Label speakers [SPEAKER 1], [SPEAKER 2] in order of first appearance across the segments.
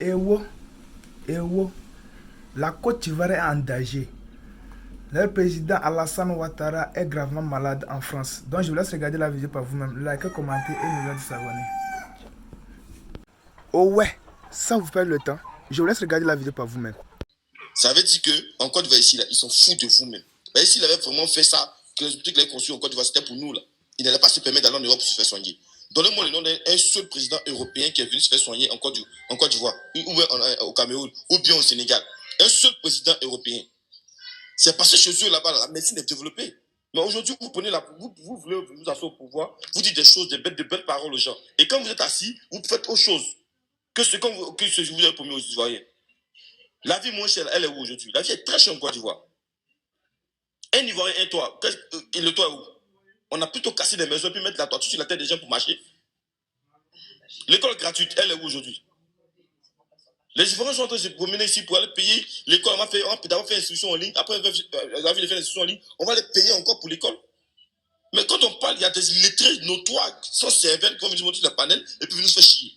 [SPEAKER 1] Ewo, Ewo, la Côte d'Ivoire est en danger. Leur président Alassane Ouattara est gravement malade en France. Donc je vous laisse regarder la vidéo par vous-même. Likez, commentez et n'oubliez pas de s'abonner. Oh ouais, sans vous perdre le temps, je vous laisse regarder la vidéo par vous-même.
[SPEAKER 2] Ça veut dire qu'en Côte d'Ivoire, ici, là, ils sont fous de vous-même. Mais s'il avait vraiment fait ça, que les hôpitaux qu'il avait conçus en Côte d'Ivoire, c'était pour nous, là, il n'allait pas se permettre d'aller en Europe pour se faire soigner. Donnez-moi le nom d'un seul président européen qui est venu se faire soigner en Côte d'Ivoire, ou au Cameroun, ou bien au Sénégal. Un seul président européen. C'est parce que chez eux, là-bas, la médecine est développée. Mais aujourd'hui, vous prenez vous voulez vous asseoir au pouvoir, vous dites des choses, de belles paroles aux gens. Et quand vous êtes assis, vous faites autre chose que ce que vous avez promis aux Ivoiriens. La vie moins chère, elle est où aujourd'hui? La vie est très chère en Côte d'Ivoire. Un Ivoirien, un toit. Et le toit est où? On a plutôt cassé des maisons et puis mettre la toiture sur la tête des gens pour marcher. L'école gratuite, elle est où aujourd'hui? Les Ivoiriens sont en train de se promener ici pour aller payer l'école. On peut d'abord faire l'instruction en ligne. Après, on va faire l'instruction en ligne. On va les payer encore pour l'école. Mais quand on parle, il y a des illettrés notoires qui sont serveurs, qui vont venir monter le panel et puis venir se faire chier.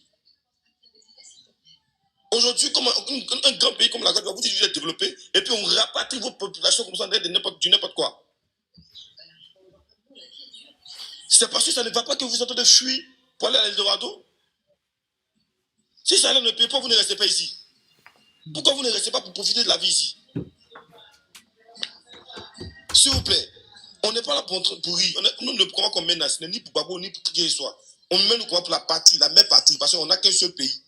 [SPEAKER 2] Aujourd'hui, comme un grand pays comme la Côte d'Ivoire, vous dites que vous êtes développé, et puis on rapatrie vos populations comme ça de n'importe quoi. C'est parce que ça ne va pas que vous êtes en train de fuir pour aller à l'Eldorado. Si ça allait dans le pays, pourquoi vous ne restez pas ici? Pourquoi vous ne restez pas pour profiter de la vie ici? S'il vous plaît, on n'est pas là pour rire. Nous ne croyons qu'on menace, ni pour Babo, ni pour qui que ce soit. On mène le combat pour la patrie, la même patrie, parce qu'on n'a qu'un seul pays.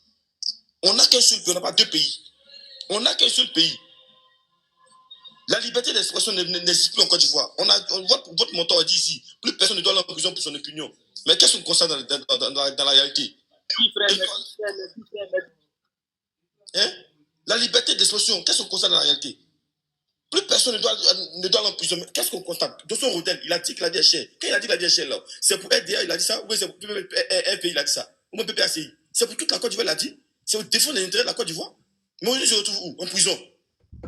[SPEAKER 2] On n'a qu'un seul pays, on n'a pas deux pays. On n'a qu'un seul pays. La liberté d'expression n'existe plus en Côte d'Ivoire. Votre mentor a dit ici, plus personne ne doit aller en prison pour son opinion. Mais qu'est-ce qu'on constate dans la réalité? Hein? La liberté d'expression, qu'est-ce qu'on constate dans la réalité? Plus personne ne doit aller en prison. Mais qu'est-ce qu'on constate? Dosson Rodel, il a dit que la vie est chère. Quand il a dit que la vie est chère, là, c'est pour RDA, il a dit ça, ou c'est pour FPI, il a dit ça, ou même PPACI. C'est pour toute la Côte d'Ivoire, il a dit. C'est au défendre les intérêts de la Côte d'Ivoire. Mais aujourd'hui, je retrouve où? En prison.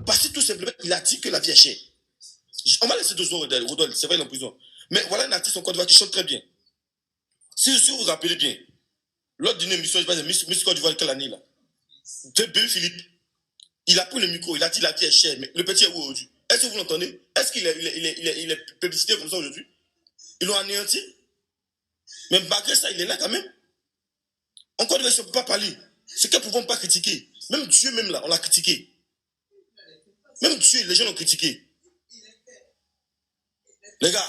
[SPEAKER 2] Parce que tout simplement, il a dit que la vie est chère. On va laisser Dosson Rodel, c'est vrai, il est en prison. Mais voilà un artiste en Côte d'Ivoire qui chante très bien. Si vous vous rappelez bien, lors d'une émission, je sais pas, Miss Côte d'Ivoire, quelle année, là? De Philippe. Il a pris le micro, il a dit la vie est chère, mais le petit est où aujourd'hui? Est-ce que vous l'entendez? Est-ce qu'il est publicité comme ça aujourd'hui? Ils l'ont anéanti. Mais malgré ça, il est là quand même. Encore une fois, on ne peut pas parler. Ce qu'ils ne pouvons pas critiquer. Même Dieu, même là, on l'a critiqué. Même Dieu, les gens l'ont critiqué. Les gars,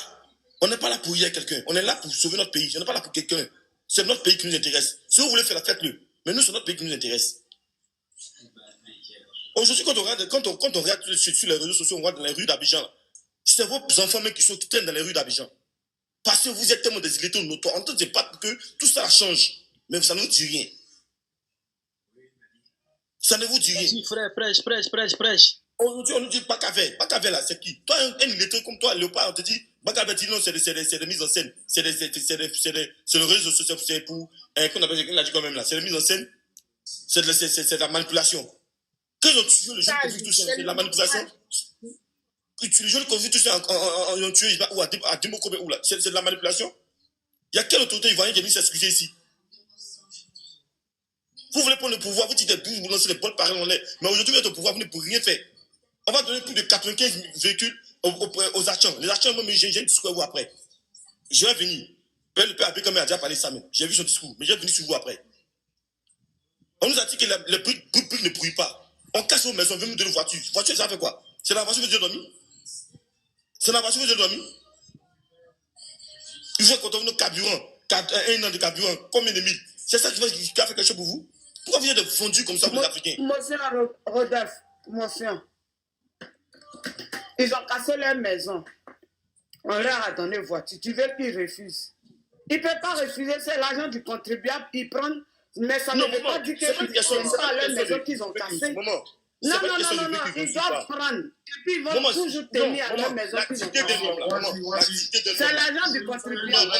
[SPEAKER 2] on n'est pas là pour y quelqu'un. On est là pour sauver notre pays. On n'est pas là pour quelqu'un. C'est notre pays qui nous intéresse. Si vous voulez faire la fête-le. Mais nous, c'est notre pays qui nous intéresse. Aujourd'hui, quand on regarde sur les réseaux sociaux, on voit dans les rues d'Abidjan, c'est vos enfants même qui traînent dans les rues d'Abidjan. Parce que vous êtes tellement des illettrés notoires. On ne dit pas que tout ça change. Mais ça ne vous dit rien. Ça ne vous dit rien.
[SPEAKER 3] Vas-y, frère, prêche.
[SPEAKER 2] Aujourd'hui, on nous dit Bakavé. Bakavé, là, c'est qui? Toi, un illettré comme toi, Léopard, on te dit Bakavé, dis non, c'est des mises en scène. C'est le réseau social, c'est pour. Qu'on appelle, il a dit quand même là. C'est des mises en scène. C'est de la manipulation. Quand ils ont tué les jeunes convicts, tout ça, c'est de la manipulation. Les jeunes convicts, tout ça, ils ont tué, ou à Dimokobe, ou là. C'est de la manipulation. Il y a quelle autorité ivoirienne qui est venue s'excuser ici? Vous voulez prendre le pouvoir, vous dites des bouches, vous lancez les bonnes paroles en l'air. Mais aujourd'hui, vous êtes au pouvoir, vous ne pouvez rien faire. On va donner plus de 95 véhicules aux archons. Les archons, moi, j'ai un discours à vous après. Je vais venir. Le père Abé, comme il a déjà parlé de ça même. J'ai vu son discours, mais je vais venir sur vous après. On nous a dit que les briques ne brûlent pas. On casse vos maisons, on veut nous donner une voiture. Voiture, ça fait quoi? C'est la voiture que vous avez dormi? C'est la voiture que vous avez dormi? Ils vont compter nos carburants. Un an de carburant, combien de mille? C'est ça qui a fait quelque chose pour vous? Pourquoi vous êtes fondus comme ça, vous les Africains?
[SPEAKER 4] Monsieur Rodolphe, monsieur. Ils ont cassé leur maison. On leur a donné une voiture. Tu veux qu'ils refusent? Ils ne peuvent pas refuser, c'est l'argent du contribuable. Ils prennent, mais ça ne veut pas dire que c'est pas leur maison qu'ils ont cassée. Non, ils doivent prendre. Et puis ils vont toujours tenir à leur maison qu'ils ont cassée. C'est l'argent du contribuable.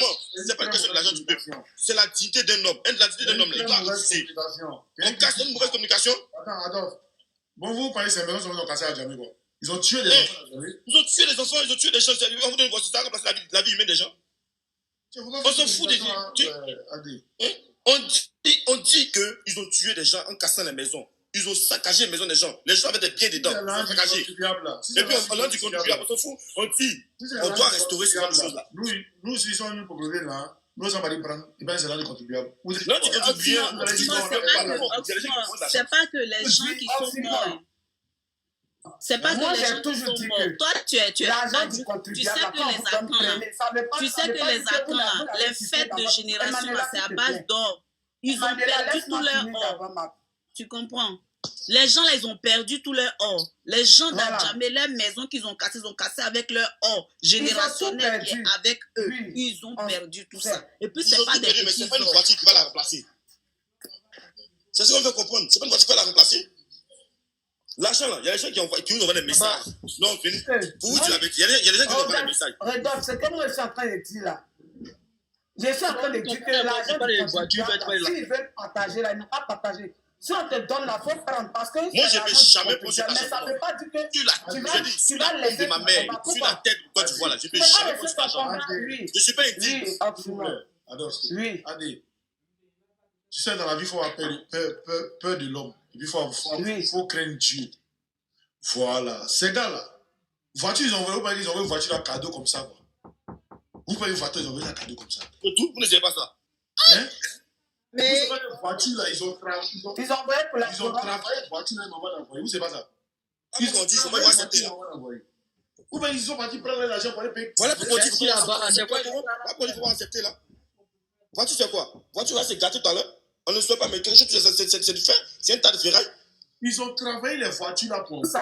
[SPEAKER 2] C'est pas une question de l'argent du peuple. C'est la dignité d'un homme. La dignité d'un homme, il doit refuser. On casse une mauvaise communication.
[SPEAKER 5] Attends, Adolphe. Bon, vous parlez de ces maisons, ils ont cassé à Djamé, quoi. Ils ont tué des enfants à Djamé.
[SPEAKER 2] Ils ont tué des enfants, ils ont tué des gens. On vous donne une voiture, ça remplace la vie humaine des gens. On s'en fout des vies. On dit qu'ils ont tué des gens en cassant les maisons. Ils ont saccagé les maisons des gens. Les gens avaient des biens dedans. Ils ont saccagé. Et puis on a dit qu'on dit, on doit restaurer ce genre de choses-là.
[SPEAKER 5] Nous, si sommes nous pour lever là, nous sommes allés prendre, et bien c'est là les contribuables.
[SPEAKER 6] C'est pas que les gens qui sont morts. C'est pas que les gens qui sont morts. Toi, tu sais que les Akans, les fêtes de génération, c'est à base d'or. Ils ont perdu tout leur or. Tu comprends? Les gens là, ils ont perdu tout leur or. Les gens d'Adjamé, leurs maisons qu'ils ont cassées avec leur or générationnel qui est avec eux. Ils ont perdu tout ça. Et puis, c'est pas des petits.
[SPEAKER 2] Mais c'est pas une voiture qui va la remplacer. C'est ce qu'on veut comprendre. C'est pas une voiture qui va la remplacer. L'argent là, il y a des gens qui nous envoient des messages. Non, venez. Pour vous dire la vérité, il y a des gens qui nous envoient des messages.
[SPEAKER 4] Regarde, c'est comme je suis en train de dire là. Je suis en train de dire que l'argent du contribuable, s'ils veulent partager là, ils n'ont pas partagé. Si on te donne la faut prendre parce que.
[SPEAKER 2] Moi, je ne vais jamais poser
[SPEAKER 4] mais ça ne veut pas dire que
[SPEAKER 2] tu vas laisser ma mère, sur la tête de toi, tu vois là. Je ne vais jamais poser l'argent. Je ne suis pas intime.
[SPEAKER 4] Oui, absolument.
[SPEAKER 5] Oui. Adé, tu sais, dans la vie, il faut avoir peur de l'homme. Et puis, il faut craindre Dieu. Voilà. Ces gars-là, voiture, ils ont envoyé une voiture à cadeau comme ça. Vous payez une voiture, ils ont envoyé un cadeau comme ça.
[SPEAKER 2] Tout, vous ne savez pas ça.
[SPEAKER 5] Hein? Mais. Vous savez, une voiture, là, ils ont travaillé pour voiture, là, ils m'ont envoyé. Vous savez pas ça?
[SPEAKER 2] Ils ont dit, ils ont pas accepté là.
[SPEAKER 5] Ou bien ils sont partis prendre l'argent pour aller payer.
[SPEAKER 2] Voilà pourquoi il faut pas accepter là. Voiture, c'est quoi? Voiture, là, c'est gâté tout à l'heure. On ne souhaite pas, mais quelque chose, c'est du fer. C'est un tas de ferraille.
[SPEAKER 5] Ils ont travaillé les voitures là pour.
[SPEAKER 4] Est-ce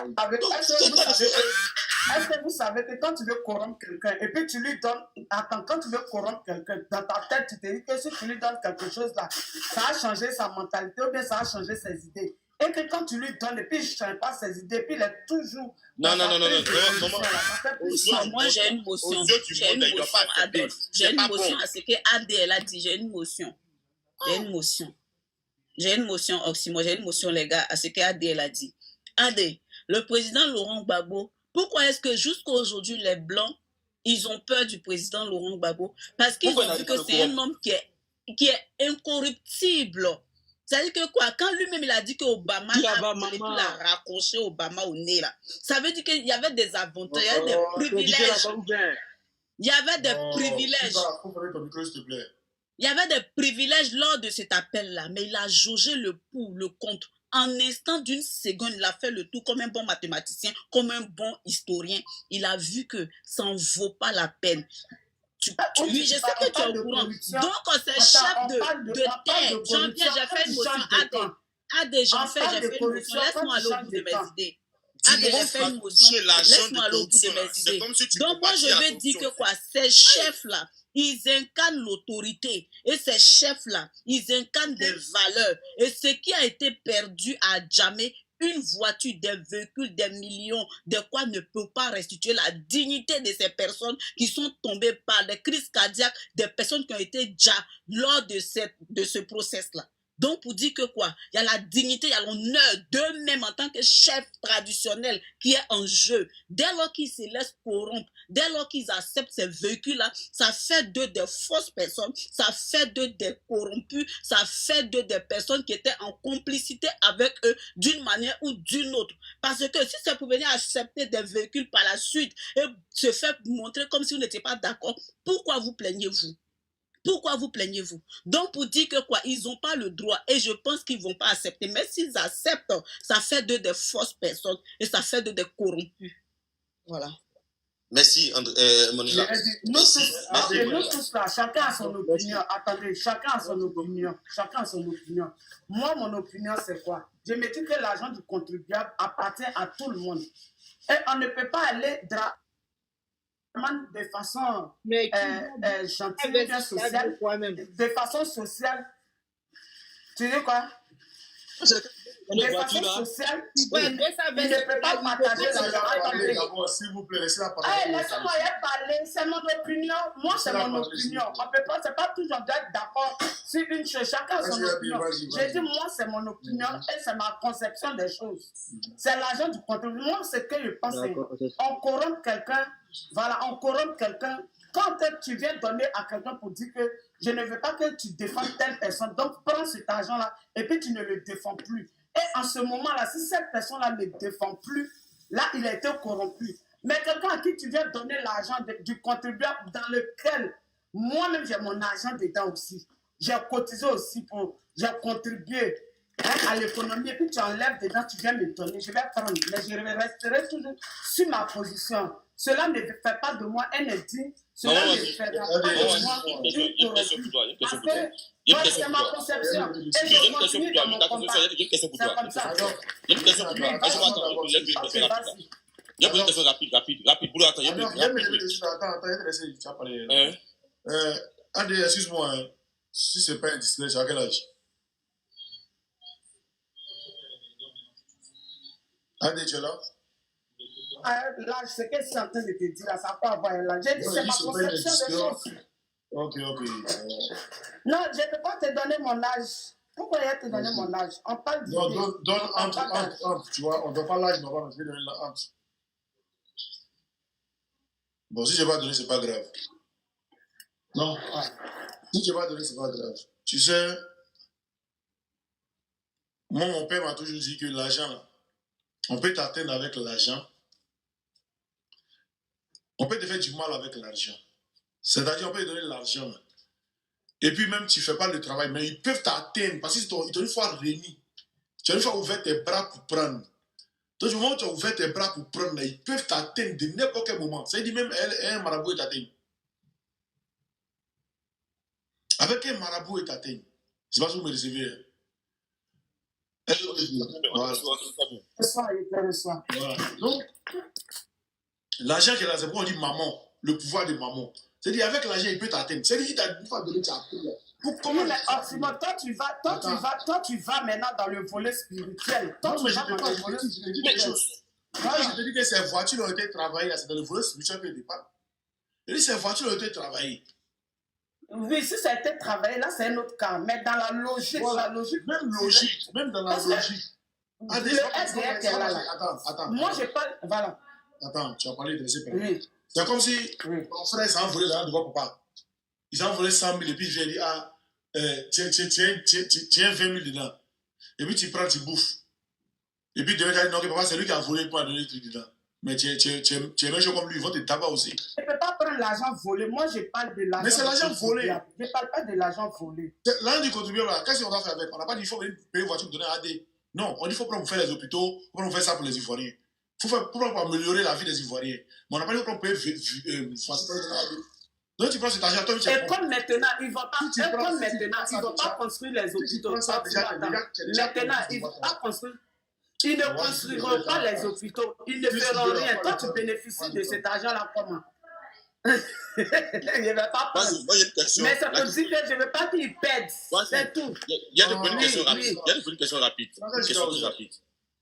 [SPEAKER 4] que vous savez que quand tu veux corrompre quelqu'un et puis tu lui donnes. Attends, quand tu veux corrompre quelqu'un, dans ta tête, tu te dis que si tu lui donnes quelque chose là, ça a changé sa mentalité ou bien ça a changé ses idées. Et que quand tu lui donnes, et puis il ne change pas ses idées, puis il est toujours.
[SPEAKER 2] Non.
[SPEAKER 6] Moi, j'ai une motion. J'ai une motion à ce que ADL a dit. J'ai une motion. J'ai une motion, Oxymo, j'ai une motion, les gars, à ce que ADL a dit. AD, le président Laurent Gbagbo, pourquoi est-ce que jusqu'à aujourd'hui, les Blancs, ils ont peur du président Laurent Gbagbo? Parce qu'ils ont vu que c'est un homme qui est incorruptible. C'est-à-dire que quoi, quand lui-même il a dit qu'Obama l'a raccroché Obama au nez, là, ça veut dire qu'il y avait des avantages, il y avait des privilèges. Il y avait des privilèges. Il y avait des privilèges lors de cet appel-là, mais il a jaugé le pour, le contre. En instant d'une seconde, il a fait le tout comme un bon mathématicien, comme un bon historien. Il a vu que ça n'en vaut pas la peine. Oui, je sais que tu es au courant. Donc, c'est chef de terre. Jean-Pierre, j'ai fait une motion. Jean-Pierre, j'ai fait une motion. Laisse-moi aller au bout de mes idées. J'ai fait une motion. Laisse-moi aller au bout de mes idées. Donc, moi, je veux dire que quoi, ces chefs-là, ils incarnent l'autorité. Et ces chefs-là, ils incarnent des valeurs. Et ce qui a été perdu à jamais, une voiture, des véhicules, des millions, de quoi ne peut pas restituer la dignité de ces personnes qui sont tombées par des crises cardiaques, des personnes qui ont été déjà lors de ce process-là. Donc, pour dire que quoi, il y a la dignité, il y a l'honneur d'eux-mêmes en tant que chef traditionnel qui est en jeu. Dès lors qu'ils se laissent corrompre, dès lors qu'ils acceptent ces véhicules-là, ça fait d'eux des fausses personnes, ça fait d'eux des corrompus, ça fait d'eux des personnes qui étaient en complicité avec eux d'une manière ou d'une autre. Parce que si c'est pour venir accepter des véhicules par la suite et se faire montrer comme si vous n'étiez pas d'accord, pourquoi vous plaignez-vous? Pourquoi vous plaignez-vous? Donc, pour dire que quoi, ils n'ont pas le droit et je pense qu'ils ne vont pas accepter. Mais s'ils acceptent, ça fait d'eux des fausses personnes et ça fait d'eux des corrompus. Voilà.
[SPEAKER 2] Merci, Monila.
[SPEAKER 4] Nous tous là, chacun a son opinion. Attendez, chacun a son opinion. Moi, mon opinion, c'est quoi? Je me dis que l'argent du contribuable appartient à tout le monde. Et on ne peut pas aller de façon gentille, bien sociale, de façon sociale. Tu dis quoi? De façon sociale, il ne peut pas partager l'argent.
[SPEAKER 5] S'il vous plaît, laissez la parole.
[SPEAKER 4] Laissez-moi parler, c'est mon opinion. Moi, c'est mon opinion. On peut pas, c'est pas toujours d'être d'accord sur une chose. Chacun a son opinion. J'ai dit, moi, c'est mon opinion et c'est ma conception des choses. C'est l'argent du contribuable. Moi, ce que je pense, c'est on corrompt quelqu'un. Voilà, on corrompt quelqu'un. Quand tu viens donner à quelqu'un pour dire que je ne veux pas que tu défends telle personne. Donc, prends cet argent-là et puis tu ne le défends plus. Et en ce moment-là, si cette personne-là ne défend plus, là, il a été corrompu. Mais quelqu'un à qui tu viens donner l'argent du contribuable dans lequel moi-même j'ai mon argent dedans aussi. J'ai cotisé aussi j'ai contribué à l'économie et puis tu enlèves dedans, tu viens me donner. Je vais prendre, mais je resterai toujours sur ma position. Cela ne fait pas de moi un indigne. Cela ne fait pas de moi une corrompue. C'est ma conception. Et je continue dans mon combat. C'est comme ça.
[SPEAKER 2] Il y a une question pour toi. Il y a une question rapide. Boulot, attends.
[SPEAKER 5] André, excuse-moi, si c'est pas indiscret, j'ai à quel âge? André, tu es là?
[SPEAKER 4] Là, ce que je suis en train de te dire, là, ça peut avoir un âge. J'ai dit, c'est ma conception des choses.
[SPEAKER 5] Ok.
[SPEAKER 4] Non, je ne peux pas te donner mon âge. Pourquoi il te donner mon âge? On parle du
[SPEAKER 5] non, donne entre, tu vois, on ne donne pas l'âge, mais on va donner l'entre. Bon, si je n'ai pas donné, ce n'est pas grave. Non. Ouais. Si je n'ai pas donné, ce n'est pas grave. Tu sais, moi, mon père m'a toujours dit que l'argent, on peut t'atteindre avec l'argent. On peut te faire du mal avec l'argent. C'est-à-dire, on peut te donner l'argent. Et puis même, tu ne fais pas le travail, mais ils peuvent t'atteindre parce qu'ils t'ont une fois remis. Tu as une fois ouvert tes bras pour prendre. Donc, du moment où tu as ouvert tes bras pour prendre, ils peuvent t'atteindre de n'importe quel moment. Ça veut dire même un marabout est atteint. Avec un marabout est atteint. Je ne sais pas si vous me recevez. Voilà. Donc, l'argent qui est là, c'est pourquoi on dit maman, le pouvoir de maman. C'est-à-dire, avec l'argent, il peut t'atteindre. C'est-à-dire, il t'a une fois donné, tu as appris.
[SPEAKER 4] Comment mais toi, tu vas maintenant dans le volet spirituel. Toi, tu vas dans le volet spirituel.
[SPEAKER 5] Moi, je te dis que ces voitures ont été travaillées, c'est dans le volet spirituel que je parle. Je dis, ces voitures ont été travaillées.
[SPEAKER 4] Oui, si ça a été travaillé, là, c'est un autre cas. Mais dans la logique,
[SPEAKER 5] voilà. Même dans la logique.
[SPEAKER 4] Le SDR qui est là.
[SPEAKER 5] Attends.
[SPEAKER 4] Moi, je parle. Voilà.
[SPEAKER 5] Attends, tu as parlé de ces personnes. C'est comme si ton frère s'est envolé dans devant papa. Ils ont volé 100 000 et puis je viens dire, tiens 20 000 dedans. Et puis tu prends, tu bouffes. Et puis demain, tu dis, non, papa, c'est lui qui a volé pour donner le truc dedans. Mais tu es même comme lui, ils vont te tabac aussi.
[SPEAKER 4] Je ne peux pas prendre l'argent volé. Moi, je parle de l'argent.
[SPEAKER 5] Mais c'est l'argent volé.
[SPEAKER 4] Je ne parle pas de l'argent volé.
[SPEAKER 5] L'argent du contribuable, qu'est-ce qu'on va faire avec? On n'a pas dit qu'il faut venir payer une voiture pour donner à AD. Non, on dit qu'il faut prendre pour faire les hôpitaux, il faut faire ça pour les Ivoiriens. Il faut pour améliorer la vie des Ivoiriens. Mais on n'a pas dit qu'on peut payer donc tu prends cet argent, toi, tu
[SPEAKER 4] et comme maintenant, ils ne vont pas construire les hôpitaux. Maintenant, ils ne vont pas construire. Ils ne construiront pas les hôpitaux. Ils ne feront rien. Toi, tu bénéficies de cet argent-là comment? Je ne vais pas prendre. Mais ça peut dire que je ne veux pas qu'ils perdent. C'est tout.
[SPEAKER 2] Il y a des questions rapides.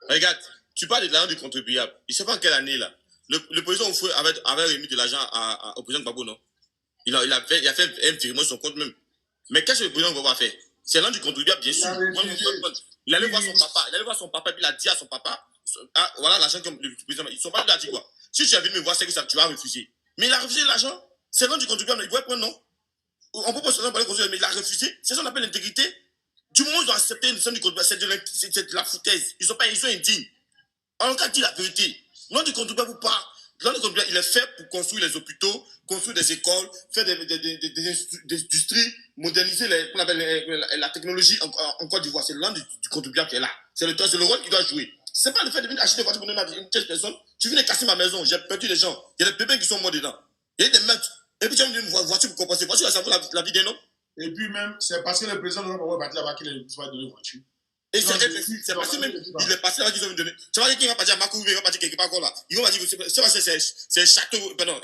[SPEAKER 2] Regarde, tu parles de l'argent du contribuable. Il ne sait pas en quelle année là. Le président Oufoué avait remis de l'argent au président Gbagbo, non? Il a fait un virement sur son compte même. Mais qu'est-ce que le président Gbagbo a fait? C'est l'argent du contribuable, bien sûr. Il allait voir son papa, et puis il a dit à son papa, voilà l'argent que le président. Son papa lui a dit quoi? Si tu as venu me voir, c'est que ça, tu vas refuser. Mais il a refusé l'argent. C'est l'argent du contribuable, il pouvait prendre, non? On peut pas se parler contribuable, mais il a refusé. C'est ça qu'on appelle l'intégrité. Du moment où ils ont accepté une somme du contribuable, c'est de la foutaise. Ils sont indignes. En cas, dit la vérité. L'argent du contribuable ou pas? L'argent du contribuable, il est fait pour construire les hôpitaux, construire des écoles, faire des industries, moderniser la technologie en Côte d'Ivoire. C'est l'argent du contribuable qui est là. C'est le rôle qu'il doit jouer. C'est pas le fait de venir acheter des voitures pour donner à une telle personne. Tu viens de casser ma maison, j'ai perdu des gens. Il y a des bébés qui sont morts dedans. Il y a des meurtres. Et puis tu as une voiture pour compenser. Voiture, ça vaut la vie d'un homme.
[SPEAKER 5] Et puis même, c'est parce que le président de l'Europe va partir là-bas qu'il va donner une voiture.
[SPEAKER 2] Et c'est parce que même, il est passé là qu'ils ont donné. Tu vas dire qu'il va partir à Makou, il va partir quelque part là. Ils vont dire que c'est château, pardon,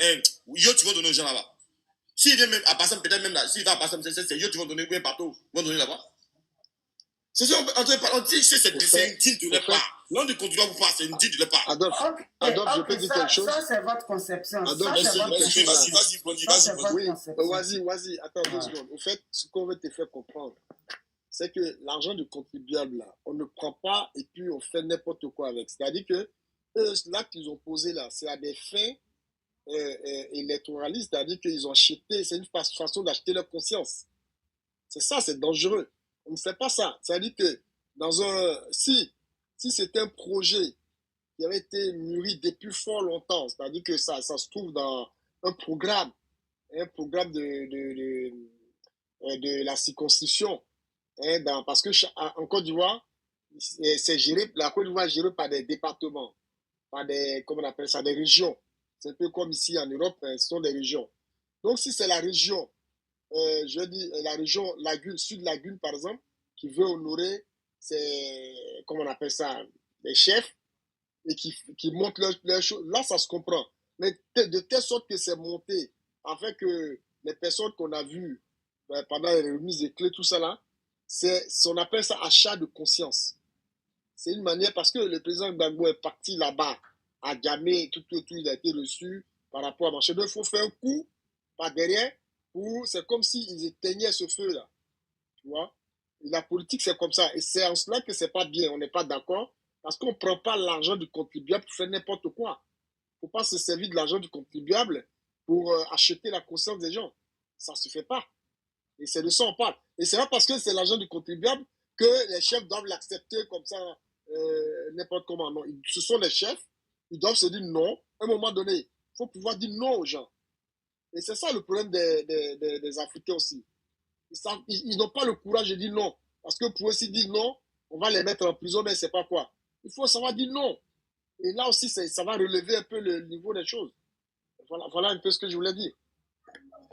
[SPEAKER 2] yo, tu vas donner aux gens là-bas. S'il vient même à Bassam, peut-être même là, s'il va à Bassam, c'est yo, tu vas donner, ou partout, ils vont donner là-bas. C'est ça, on dit que c'est indigne de leur part. L'on ne conduit pas pour faire, c'est indigne de leur part.
[SPEAKER 7] Adolphe, je peux dire quelque chose?
[SPEAKER 4] Ça, c'est votre conception.
[SPEAKER 7] Adolphe,
[SPEAKER 2] vas-y.
[SPEAKER 7] Vas-y, attends 2 secondes. Au fait, ce qu'on veut te faire comprendre, c'est que l'argent du contribuable, là, on ne prend pas et puis on fait n'importe quoi avec. C'est-à-dire que l'acte qu'ils ont posé là, c'est à des fins électoralistes, c'est-à-dire qu'ils ont acheté, c'est une façon d'acheter leur conscience. C'est ça, c'est dangereux. On ne fait pas ça. C'est-à-dire que si c'était un projet qui avait été mûri depuis fort longtemps, c'est-à-dire que ça se trouve dans un programme de la circonscription, hein, parce que en Côte d'Ivoire, la Côte d'Ivoire est gérée par des départements, par comment on appelle ça, des régions. C'est un peu comme ici en Europe, ce sont des régions. Donc si c'est la région, je dis la région Lagune, Sud Lagune par exemple, qui veut honorer comment on appelle ça, les chefs, et qui montent leurs choses, là ça se comprend. Mais de telle sorte que c'est monté, afin que les personnes qu'on a vues pendant les remises des clés, tout ça là, on appelle ça achat de conscience. C'est une manière, parce que le président Gbagbo est parti là-bas, à Djamé, tout, il a été reçu par rapport à marché. Donc il faut faire un coup par derrière, c'est comme s'ils éteignaient ce feu-là. Tu vois? Et la politique, c'est comme ça. Et c'est en cela que c'est pas bien, on n'est pas d'accord, parce qu'on ne prend pas l'argent du contribuable pour faire n'importe quoi. Il ne faut pas se servir de l'argent du contribuable pour acheter la conscience des gens. Ça ne se fait pas. Et c'est de ça qu'on parle. Et c'est pas parce que c'est l'argent du contribuable que les chefs doivent l'accepter comme ça, n'importe comment. Non, ce sont les chefs, ils doivent se dire non. À un moment donné, il faut pouvoir dire non aux gens. Et c'est ça le problème des Africains aussi. Ils n'ont pas le courage de dire non. Parce que pour eux, s'ils disent non, on va les mettre en prison, mais c'est pas quoi. Il faut savoir dire non. Et là aussi, ça va relever un peu le niveau des choses. Voilà un peu ce que je voulais dire.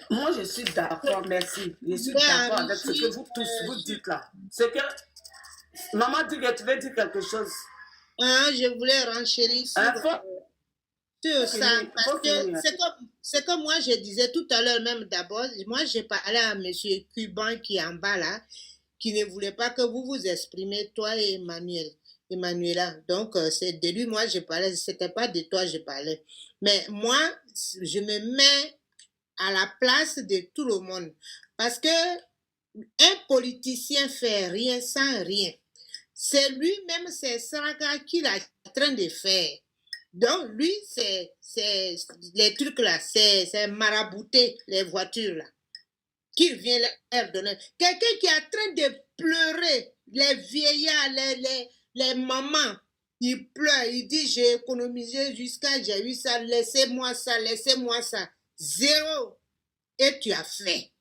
[SPEAKER 4] Moi, je suis d'accord, merci. Je suis d'accord avec ce que vous tous vous dites là. C'est que maman dit que tu veux dire quelque chose.
[SPEAKER 8] Je voulais renchérir sur ça. Parce que c'est comme moi, je disais tout à l'heure même d'abord, moi, j'ai parlé à M. Cuban qui est en bas là, qui ne voulait pas que vous vous exprimez, toi et Emmanuela. Donc, c'est de lui, moi, je parlais. C'était pas de toi, je parlais. Mais moi, je me mets à la place de tout le monde. Parce que un politicien fait rien sans rien. C'est lui-même, c'est ça qu'il est en train de faire. Donc, lui, c'est les trucs là, c'est marabouter les voitures là, qu'il vient leur donner. Quelqu'un qui est en train de pleurer, les vieillards, les mamans, il pleure, il dit j'ai économisé jusqu'à, j'ai eu ça, laissez-moi ça. Zéro. Et tu as fait.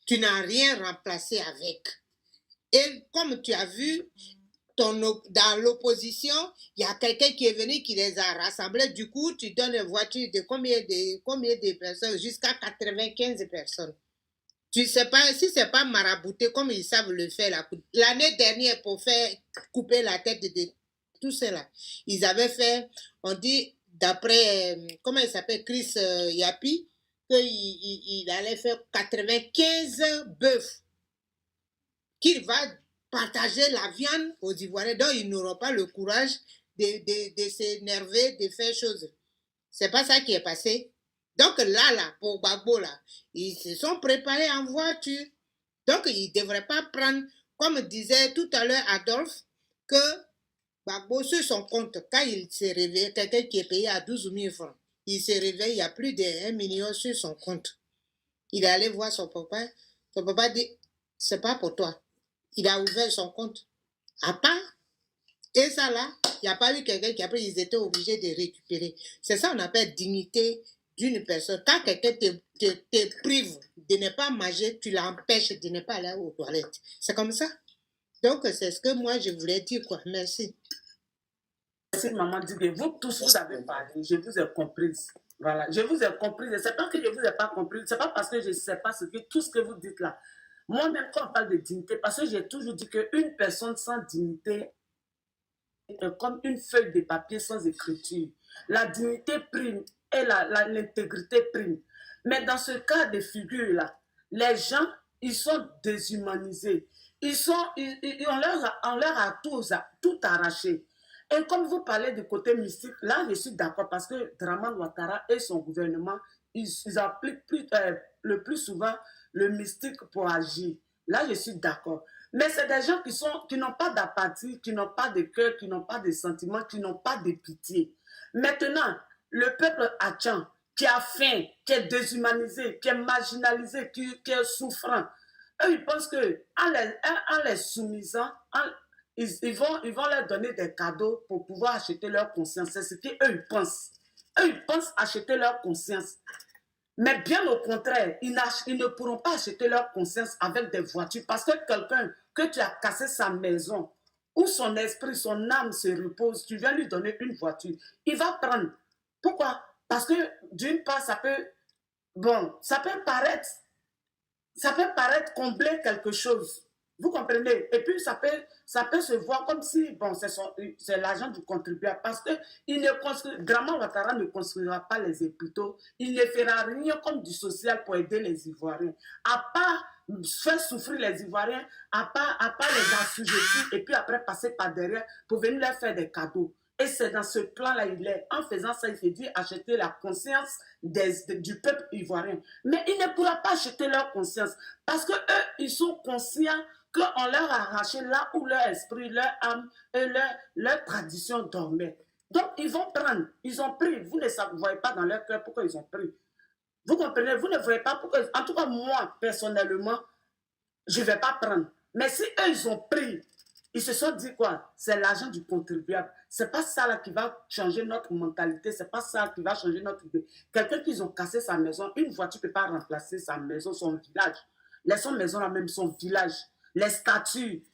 [SPEAKER 8] Tu n'as rien remplacé avec. Et comme tu as vu, dans l'opposition, il y a quelqu'un qui est venu qui les a rassemblés. Du coup, tu donnes une voiture de combien de personnes? Jusqu'à 95 personnes. Tu sais pas, si c'est pas marabouté comme ils savent le faire. L'année dernière, pour faire couper la tête de tout cela, ils avaient fait, on dit, d'après, comment il s'appelle, Chris Yapi, qu'il allait faire 95 bœufs, qu'il va partager la viande aux Ivoiriens, donc ils n'auront pas le courage de s'énerver, de faire chose. C'est pas ça qui est passé. Donc là, pour Gbagbo, là, ils se sont préparés en voiture. Donc ils ne devraient pas prendre, comme disait tout à l'heure Adolphe, que Gbagbo sur son compte, quand il s'est réveillé, quelqu'un qui est payé à 12 000 francs, il s'est réveillé, il y a plus de 1 million sur son compte. Il est allé voir son papa dit, c'est pas pour toi. Il a ouvert son compte. À part, et ça là, il n'y a pas eu quelqu'un qui après, ils étaient obligés de récupérer. C'est ça qu'on appelle dignité d'une personne. Quand quelqu'un te prive de ne pas manger, tu l'empêches de ne pas aller aux toilettes. C'est comme ça. Donc, c'est ce que moi, je voulais dire, quoi. Merci.
[SPEAKER 4] Merci, maman Digué. Vous tous, vous avez parlé. Je vous ai comprise. Voilà. Je vous ai comprise. C'est pas que je vous ai pas comprise. C'est pas parce que je ne sais pas tout ce que vous dites là. Moi-même, quand on parle de dignité, parce que j'ai toujours dit qu'une personne sans dignité est comme une feuille de papier sans écriture. La dignité prime et l'intégrité prime. Mais dans ce cas de figure-là, les gens, ils sont déshumanisés. On leur a tout arraché. Et comme vous parlez du côté mystique, là, je suis d'accord parce que Dramane Ouattara et son gouvernement, ils appliquent le plus souvent le mystique pour agir. Là, je suis d'accord. Mais c'est des gens qui n'ont pas d'apathie, qui n'ont pas de cœur, qui n'ont pas de sentiments, qui n'ont pas de pitié. Maintenant, le peuple Hatchan, qui a faim, qui est déshumanisé, qui est marginalisé, qui est souffrant, Eux, ils pensent qu'en les soumisant, ils vont leur donner des cadeaux pour pouvoir acheter leur conscience. C'est ce qu'eux, ils pensent. Eux, ils pensent acheter leur conscience. Mais bien au contraire, ils ne pourront pas acheter leur conscience avec des voitures parce que quelqu'un que tu as cassé sa maison, où son esprit, son âme se repose, tu viens lui donner une voiture, il va prendre. Pourquoi? Parce que d'une part, ça peut paraître combler quelque chose. Vous comprenez? Et puis, ça peut se voir comme si, bon, c'est l'argent du contribuable. Parce que Draman Ouattara ne construira pas les hôpitaux. Il ne fera rien comme du social pour aider les Ivoiriens. À part faire souffrir les Ivoiriens, à part les assujettir et puis après passer par derrière pour venir leur faire des cadeaux. Et c'est dans ce plan-là, en faisant ça, il s'est dit acheter la conscience du peuple ivoirien. Mais il ne pourra pas acheter leur conscience parce qu'eux, ils sont conscients qu'on leur a arraché là où leur esprit, leur âme et leur tradition dormaient. Donc, ils vont prendre. Ils ont pris. Vous ne voyez pas dans leur cœur pourquoi ils ont pris. Vous comprenez? Vous ne voyez pas pourquoi. En tout cas, moi, personnellement, je ne vais pas prendre. Mais si eux, ils ont pris, ils se sont dit quoi? C'est l'argent du contribuable. C'est pas ça là qui va changer notre mentalité. C'est pas ça qui va changer notre idée. Quelqu'un qui ont cassé sa maison, une voiture ne peut pas remplacer sa maison, son village. Laissons maison là même, son village. Les statues,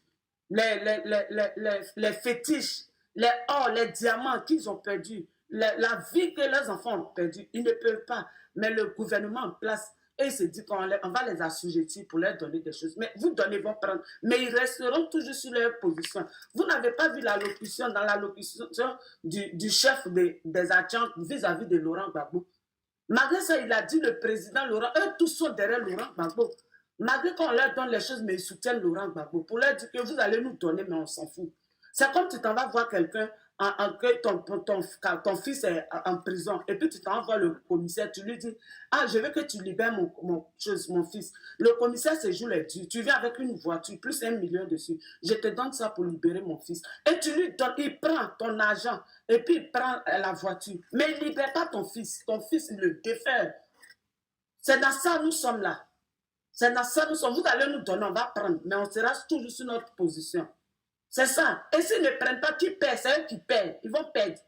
[SPEAKER 4] les fétiches, les or, les diamants qu'ils ont perdus, la vie que leurs enfants ont perdue, ils ne peuvent pas. Mais le gouvernement en place, et il se dit qu'on va les assujettir pour leur donner des choses. Mais vous donnez, vont prendre. Mais ils resteront toujours sur leur position. Vous n'avez pas vu l'allocution dans l'allocution du chef des agents vis-à-vis de Laurent Gbagbo. Malgré ça, il a dit le président Laurent, eux tous sont derrière Laurent Gbagbo. Malgré qu'on leur donne les choses, mais ils soutiennent Laurent Gbagbo pour leur dire que vous allez nous donner, mais on s'en fout. C'est comme tu t'en vas voir quelqu'un, que ton fils est en prison, et puis tu t'envoies le commissaire, tu lui dis, ah, je veux que tu libères mon fils. Le commissaire se joue les durs. Tu viens avec une voiture, plus 1 million dessus. Je te donne ça pour libérer mon fils. Et tu lui donnes, il prend ton argent, et puis il prend la voiture. Mais il ne libère pas ton fils. Ton fils, il le défère. C'est dans ça nous sommes là. C'est dans ça nous sommes. Vous allez nous donner, on va prendre, mais on sera toujours sur notre position. C'est ça. Et s'ils ne prennent pas, qui perd? C'est eux qui perdent. Ils vont perdre.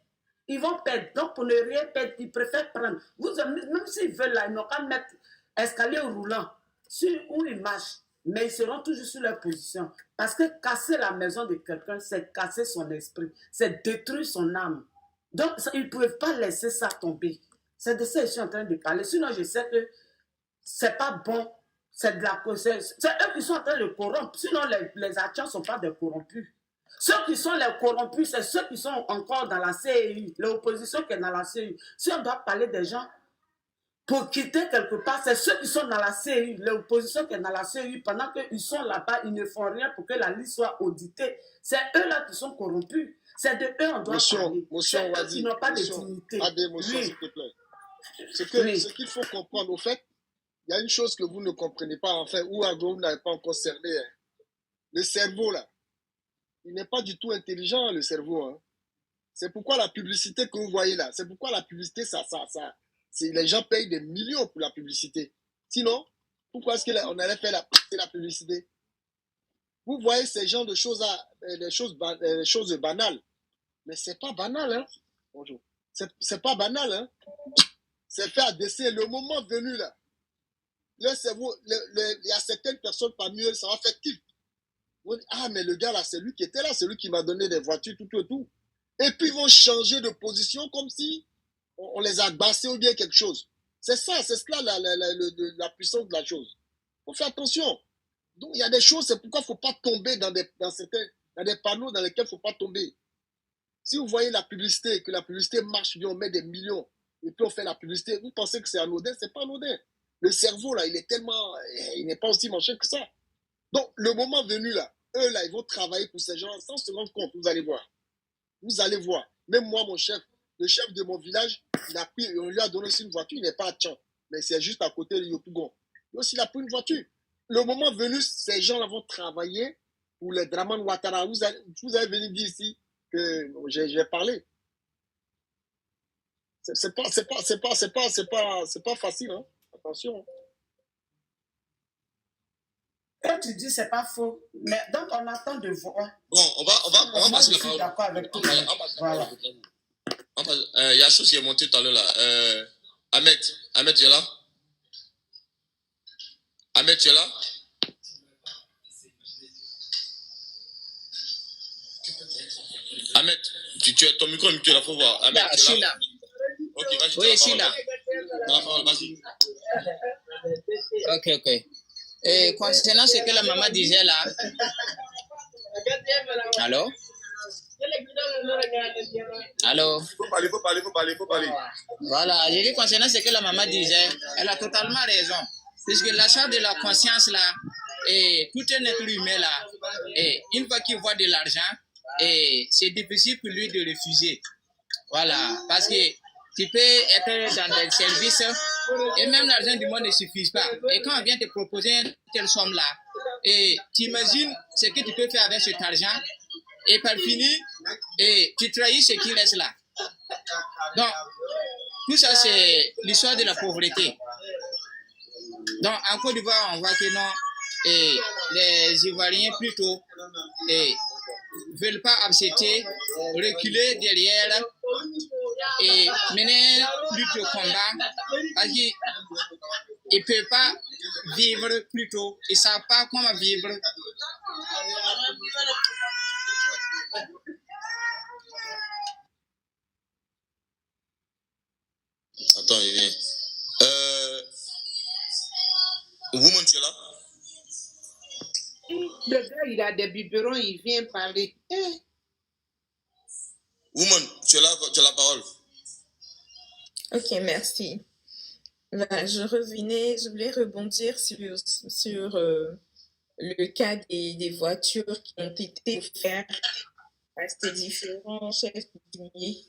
[SPEAKER 4] Ils vont perdre. Donc, pour ne rien perdre, ils préfèrent prendre. Même s'ils veulent là, ils n'ont qu'à mettre escalier roulant où ils marchent. Mais ils seront toujours sur leur position. Parce que casser la maison de quelqu'un, c'est casser son esprit. C'est détruire son âme. Donc, ils ne peuvent pas laisser ça tomber. C'est de ça que je suis en train de parler. Sinon, je sais que c'est pas bon. C'est de la c'est eux qui sont en train de corrompre. Sinon, les agents ne sont pas des corrompus. Ceux qui sont les corrompus, c'est ceux qui sont encore dans la CEI, l'opposition qui est dans la CEI. Si on doit parler des gens pour quitter quelque part, c'est ceux qui sont dans la CEI, l'opposition qui est dans la CEI, pendant qu'ils sont là-bas, ils ne font rien pour que la liste soit auditée. C'est eux-là qui sont corrompus. C'est de eux on doit parler. C'est eux qui n'ont pas de dignité.
[SPEAKER 7] S'il te plaît. Ce qu'il faut comprendre, au fait, il y a une chose que vous ne comprenez pas, enfin, ou vous n'avez pas encore cerné. Hein. Le cerveau, là, il n'est pas du tout intelligent, le cerveau. Hein. C'est pourquoi la publicité que vous voyez là, c'est pourquoi la publicité, les gens payent des millions pour la publicité. Sinon, pourquoi est-ce qu'on allait faire la publicité? Vous voyez ces genres de choses, des choses banales. Mais c'est pas banal, hein. Bonjour. C'est pas banal, hein. C'est fait à dessein. Le moment venu, là, le cerveau, il y a certaines personnes parmi eux, ça va faire tilt. Ah, mais le gars là, c'est lui qui était là, c'est lui qui m'a donné des voitures, tout. Et puis ils vont changer de position comme si on les a bassés ou bien quelque chose. C'est ça, c'est cela la puissance de la chose. Il faut faire attention. Donc il y a des choses, c'est pourquoi il ne faut pas tomber dans des panneaux dans lesquels il ne faut pas tomber. Si vous voyez la publicité, que la publicité marche bien, on met des millions, et puis on fait la publicité, vous pensez que c'est anodin, c'est pas anodin. Le cerveau, là, il n'est pas aussi manché que ça. Donc, le moment venu, là, eux, là, ils vont travailler pour ces gens sans se rendre compte. Vous allez voir. Vous allez voir. Même moi, mon chef, le chef de mon village, on lui a donné aussi une voiture. Il n'est pas à Tchan, mais c'est juste à côté de Yopougon. Lui aussi, il a pris une voiture. Le moment venu, ces gens-là vont travailler pour les Draman Ouattara. Vous avez venu dire ici que j'ai parlé. C'est pas facile, hein. Attention.
[SPEAKER 4] Quand tu dis c'est pas faux, mais donc on attend de voir.
[SPEAKER 2] Bon, on va passer la
[SPEAKER 4] parole. Je suis
[SPEAKER 2] parole.
[SPEAKER 4] d'accord avec toi. Voilà.
[SPEAKER 2] Il y a chose qui est montée tout à l'heure là. Ahmed, tu es là? Ahmed, tu es là? Ahmed, ton micro est muté là, faut voir. Ahmed,
[SPEAKER 6] Là,
[SPEAKER 2] tu
[SPEAKER 6] je
[SPEAKER 2] es
[SPEAKER 6] suis
[SPEAKER 2] là?
[SPEAKER 6] là.
[SPEAKER 2] Ok, vas-y.
[SPEAKER 6] Oui, je suis là.
[SPEAKER 2] Vas-y.
[SPEAKER 6] Ok. Et concernant ce que la maman disait là. Allô? Allô?
[SPEAKER 2] Faut parler.
[SPEAKER 6] Voilà, j'ai dit concernant ce que la maman disait, elle a totalement raison. Puisque l'achat de la conscience là, et tout un être humain là, et une fois qu'il voit de l'argent, et c'est difficile pour lui de refuser. Voilà, parce que tu peux être dans des services et même l'argent du monde ne suffit pas. Et quand on vient te proposer une telle somme là, et tu imagines ce que tu peux faire avec cet argent, et par finir, et tu trahis ce qui reste là. Donc, tout ça c'est l'histoire de la pauvreté. Donc, en Côte d'Ivoire, on voit que non, et les Ivoiriens plutôt ne veulent pas accepter, reculer derrière et mener lutte au combat parce qu'ils ne peuvent pas vivre plutôt, ils ne savent pas comment vivre.
[SPEAKER 2] Attends, il vient. Woman, tu es là?
[SPEAKER 8] Le gars, il a des biberons, il vient parler.
[SPEAKER 2] Woman, tu es là, tu as la parole.
[SPEAKER 9] Ok, merci. Ben, je voulais rebondir sur le cas des voitures qui ont été offertes à ces différents chefs coutumiers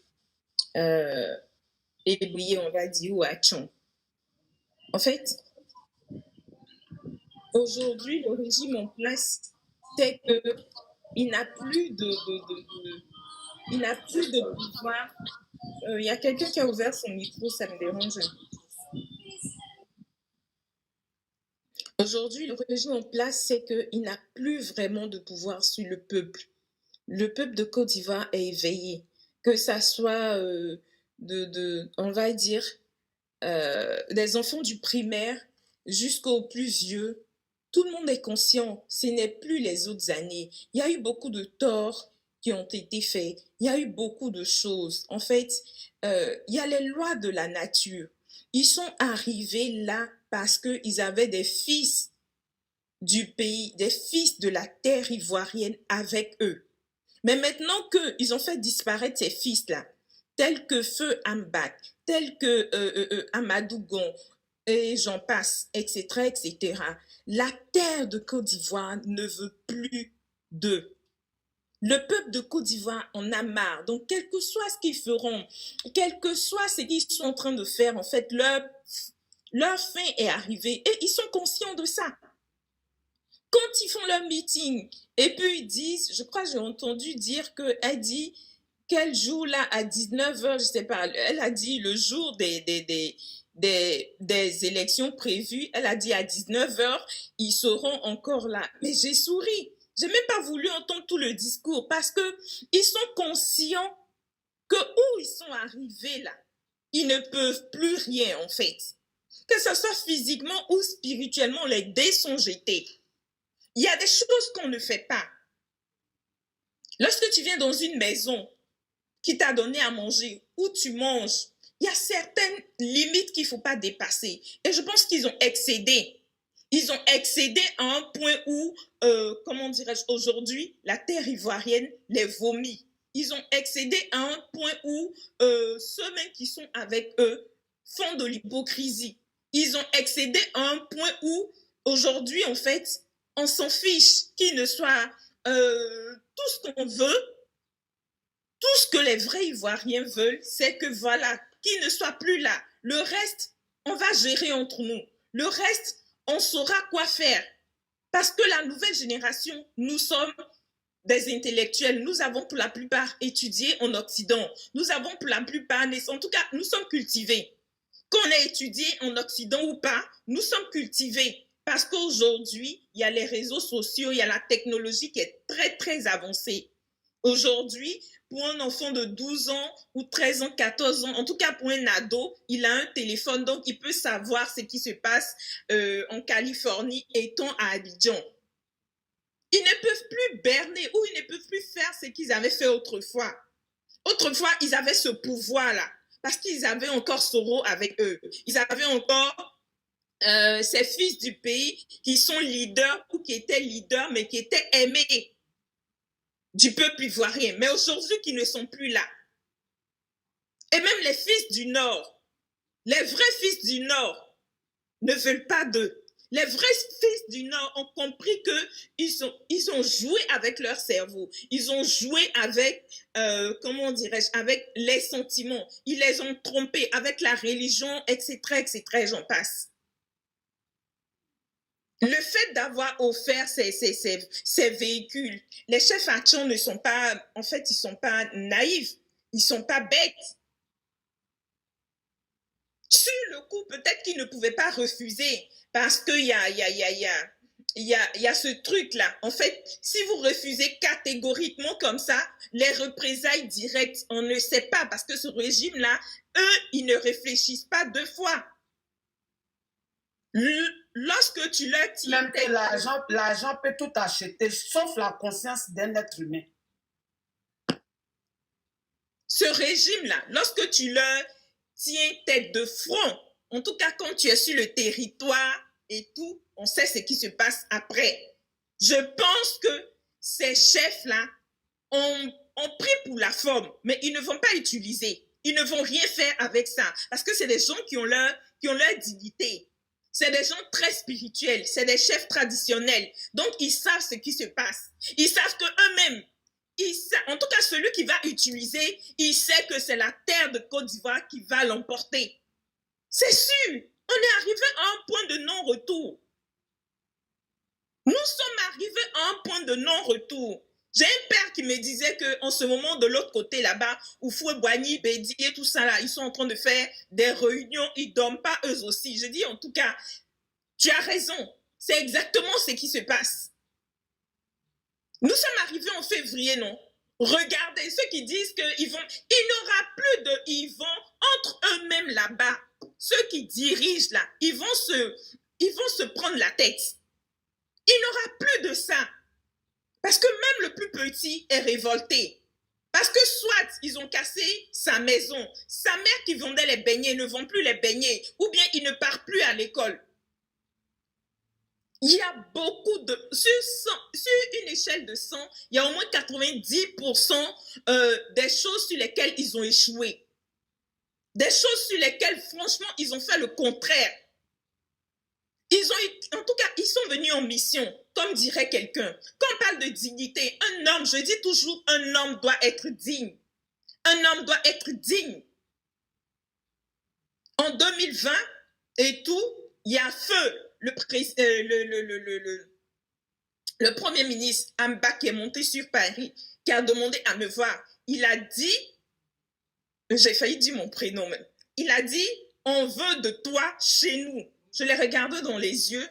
[SPEAKER 9] et on va dire, ou à Tchon. En fait, aujourd'hui, le régime en place, c'est qu'il n'a plus de pouvoir. Il y a quelqu'un qui a ouvert son micro, ça me dérange un peu. Aujourd'hui, le régime en place, c'est qu'il n'a plus vraiment de pouvoir sur le peuple. Le peuple de Côte d'Ivoire est éveillé, que ça soit on va dire, des enfants du primaire jusqu'aux plus vieux. Tout le monde est conscient, ce n'est plus les autres années. Il y a eu beaucoup de torts qui ont été faits. Il y a eu beaucoup de choses. En fait, il y a les lois de la nature. Ils sont arrivés là parce qu'ils avaient des fils du pays, des fils de la terre ivoirienne avec eux. Mais maintenant qu'ils ont fait disparaître ces fils-là, tels que Feu Ambat, tels que Amadou Gon, et j'en passe, etc., etc., la terre de Côte d'Ivoire ne veut plus d'eux. Le peuple de Côte d'Ivoire en a marre. Donc, quel que soit ce qu'ils feront, quel que soit ce qu'ils sont en train de faire, en fait, leur fin est arrivée et ils sont conscients de ça. Quand ils font leur meeting et puis ils disent, je crois que j'ai entendu dire qu'elle dit quel jour là à 19h, je sais pas, elle a dit le jour des élections prévues, elle a dit à 19h, ils seront encore là. Mais j'ai souri. J'ai même pas voulu entendre tout le discours parce que ils sont conscients que où ils sont arrivés là, ils ne peuvent plus rien en fait. Que ce soit physiquement ou spirituellement, les dés sont jetés. Il y a des choses qu'on ne fait pas. Lorsque tu viens dans une maison qui t'a donné à manger, où tu manges, il y a certaines limites qu'il ne faut pas dépasser. Et je pense qu'ils ont excédé. Ils ont excédé à un point où, comment dirais-je, aujourd'hui, la terre ivoirienne les vomit. Ils ont excédé à un point où ceux-mêmes qui sont avec eux font de l'hypocrisie. Ils ont excédé à un point où, aujourd'hui, en fait, on s'en fiche qu'il ne soit tout ce qu'on veut, tout ce que les vrais Ivoiriens veulent, c'est que voilà, qu'il ne soit plus là. Le reste, on va gérer entre nous. Le reste, on saura quoi faire. Parce que la nouvelle génération, nous sommes des intellectuels. Nous avons pour la plupart étudié en Occident. Nous avons pour la plupart, en tout cas, nous sommes cultivés. Qu'on ait étudié en Occident ou pas, nous sommes cultivés. Parce qu'aujourd'hui, il y a les réseaux sociaux, il y a la technologie qui est très, très avancée. Aujourd'hui, pour un enfant de 12 ans ou 13 ans, 14 ans, en tout cas pour un ado, il a un téléphone, donc il peut savoir ce qui se passe en Californie étant à Abidjan. Ils ne peuvent plus berner ou ils ne peuvent plus faire ce qu'ils avaient fait autrefois. Autrefois, ils avaient ce pouvoir-là parce qu'ils avaient encore Soro avec eux. Ils avaient encore ces fils du pays qui sont leaders ou qui étaient leaders, mais qui étaient aimés du peuple ivoirien. Mais aujourd'hui, qui ne sont plus là. Et même les fils du Nord, les vrais fils du Nord ne veulent pas d'eux. Les vrais fils du Nord ont compris qu'ils ont joué avec leur cerveau. Ils ont joué avec, comment dirais-je, avec les sentiments. Ils les ont trompés avec la religion, etc., etc., j'en passe. Le fait d'avoir offert ces véhicules, les chefs actions ne sont pas, en fait, ils ne sont pas naïfs, ils ne sont pas bêtes. Sur le coup, peut-être qu'ils ne pouvaient pas refuser parce qu'il y a ce truc-là. En fait, si vous refusez catégoriquement comme ça, les représailles directes, on ne sait pas parce que ce régime-là, eux, ils ne réfléchissent pas deux fois. Lorsque tu leur tiens...
[SPEAKER 4] Même que l'argent peut tout acheter, sauf la conscience d'un être humain.
[SPEAKER 9] Ce régime-là, lorsque tu leur tiens tête de front, en tout cas quand tu es sur le territoire et tout, on sait ce qui se passe après. Je pense que ces chefs-là ont pris pour la forme, mais ils ne vont pas utiliser. Ils ne vont rien faire avec ça, parce que c'est des gens qui ont leur dignité. C'est des gens très spirituels, c'est des chefs traditionnels. Donc, ils savent ce qui se passe. Ils savent qu'eux-mêmes, en tout cas, celui qui va utiliser, il sait que c'est la terre de Côte d'Ivoire qui va l'emporter. C'est sûr. On est arrivé à un point de non-retour. Nous sommes arrivés à un point de non-retour. J'ai un père qui me disait qu'en ce moment, de l'autre côté là-bas, où Foué Boigny, Bédi et tout ça là, ils sont en train de faire des réunions, ils ne dorment pas eux aussi. Je dis en tout cas, tu as raison. C'est exactement ce qui se passe. Nous sommes arrivés en février, non? Regardez ceux qui disent qu'il n'aura plus de Yvon entre eux-mêmes là-bas. Ceux qui dirigent là, ils vont se prendre la tête. Il n'aura plus de ça. Parce que même le plus petit est révolté. Parce que soit ils ont cassé sa maison, sa mère qui vendait les beignets ne vend plus les beignets, ou bien il ne part plus à l'école. Il y a beaucoup de... Sur une échelle de 100, il y a au moins 90% des choses sur lesquelles ils ont échoué. Des choses sur lesquelles, franchement, ils ont fait le contraire. En tout cas, ils sont venus en mission, comme dirait quelqu'un. Quand on parle de dignité, un homme, je dis toujours, un homme doit être digne. Un homme doit être digne. En 2020 et tout, il y a feu. Le premier ministre Amba qui est monté sur Paris, qui a demandé à me voir, il a dit, j'ai failli dire mon prénom même, il a dit, on veut de toi chez nous. Je l'ai regardé dans les yeux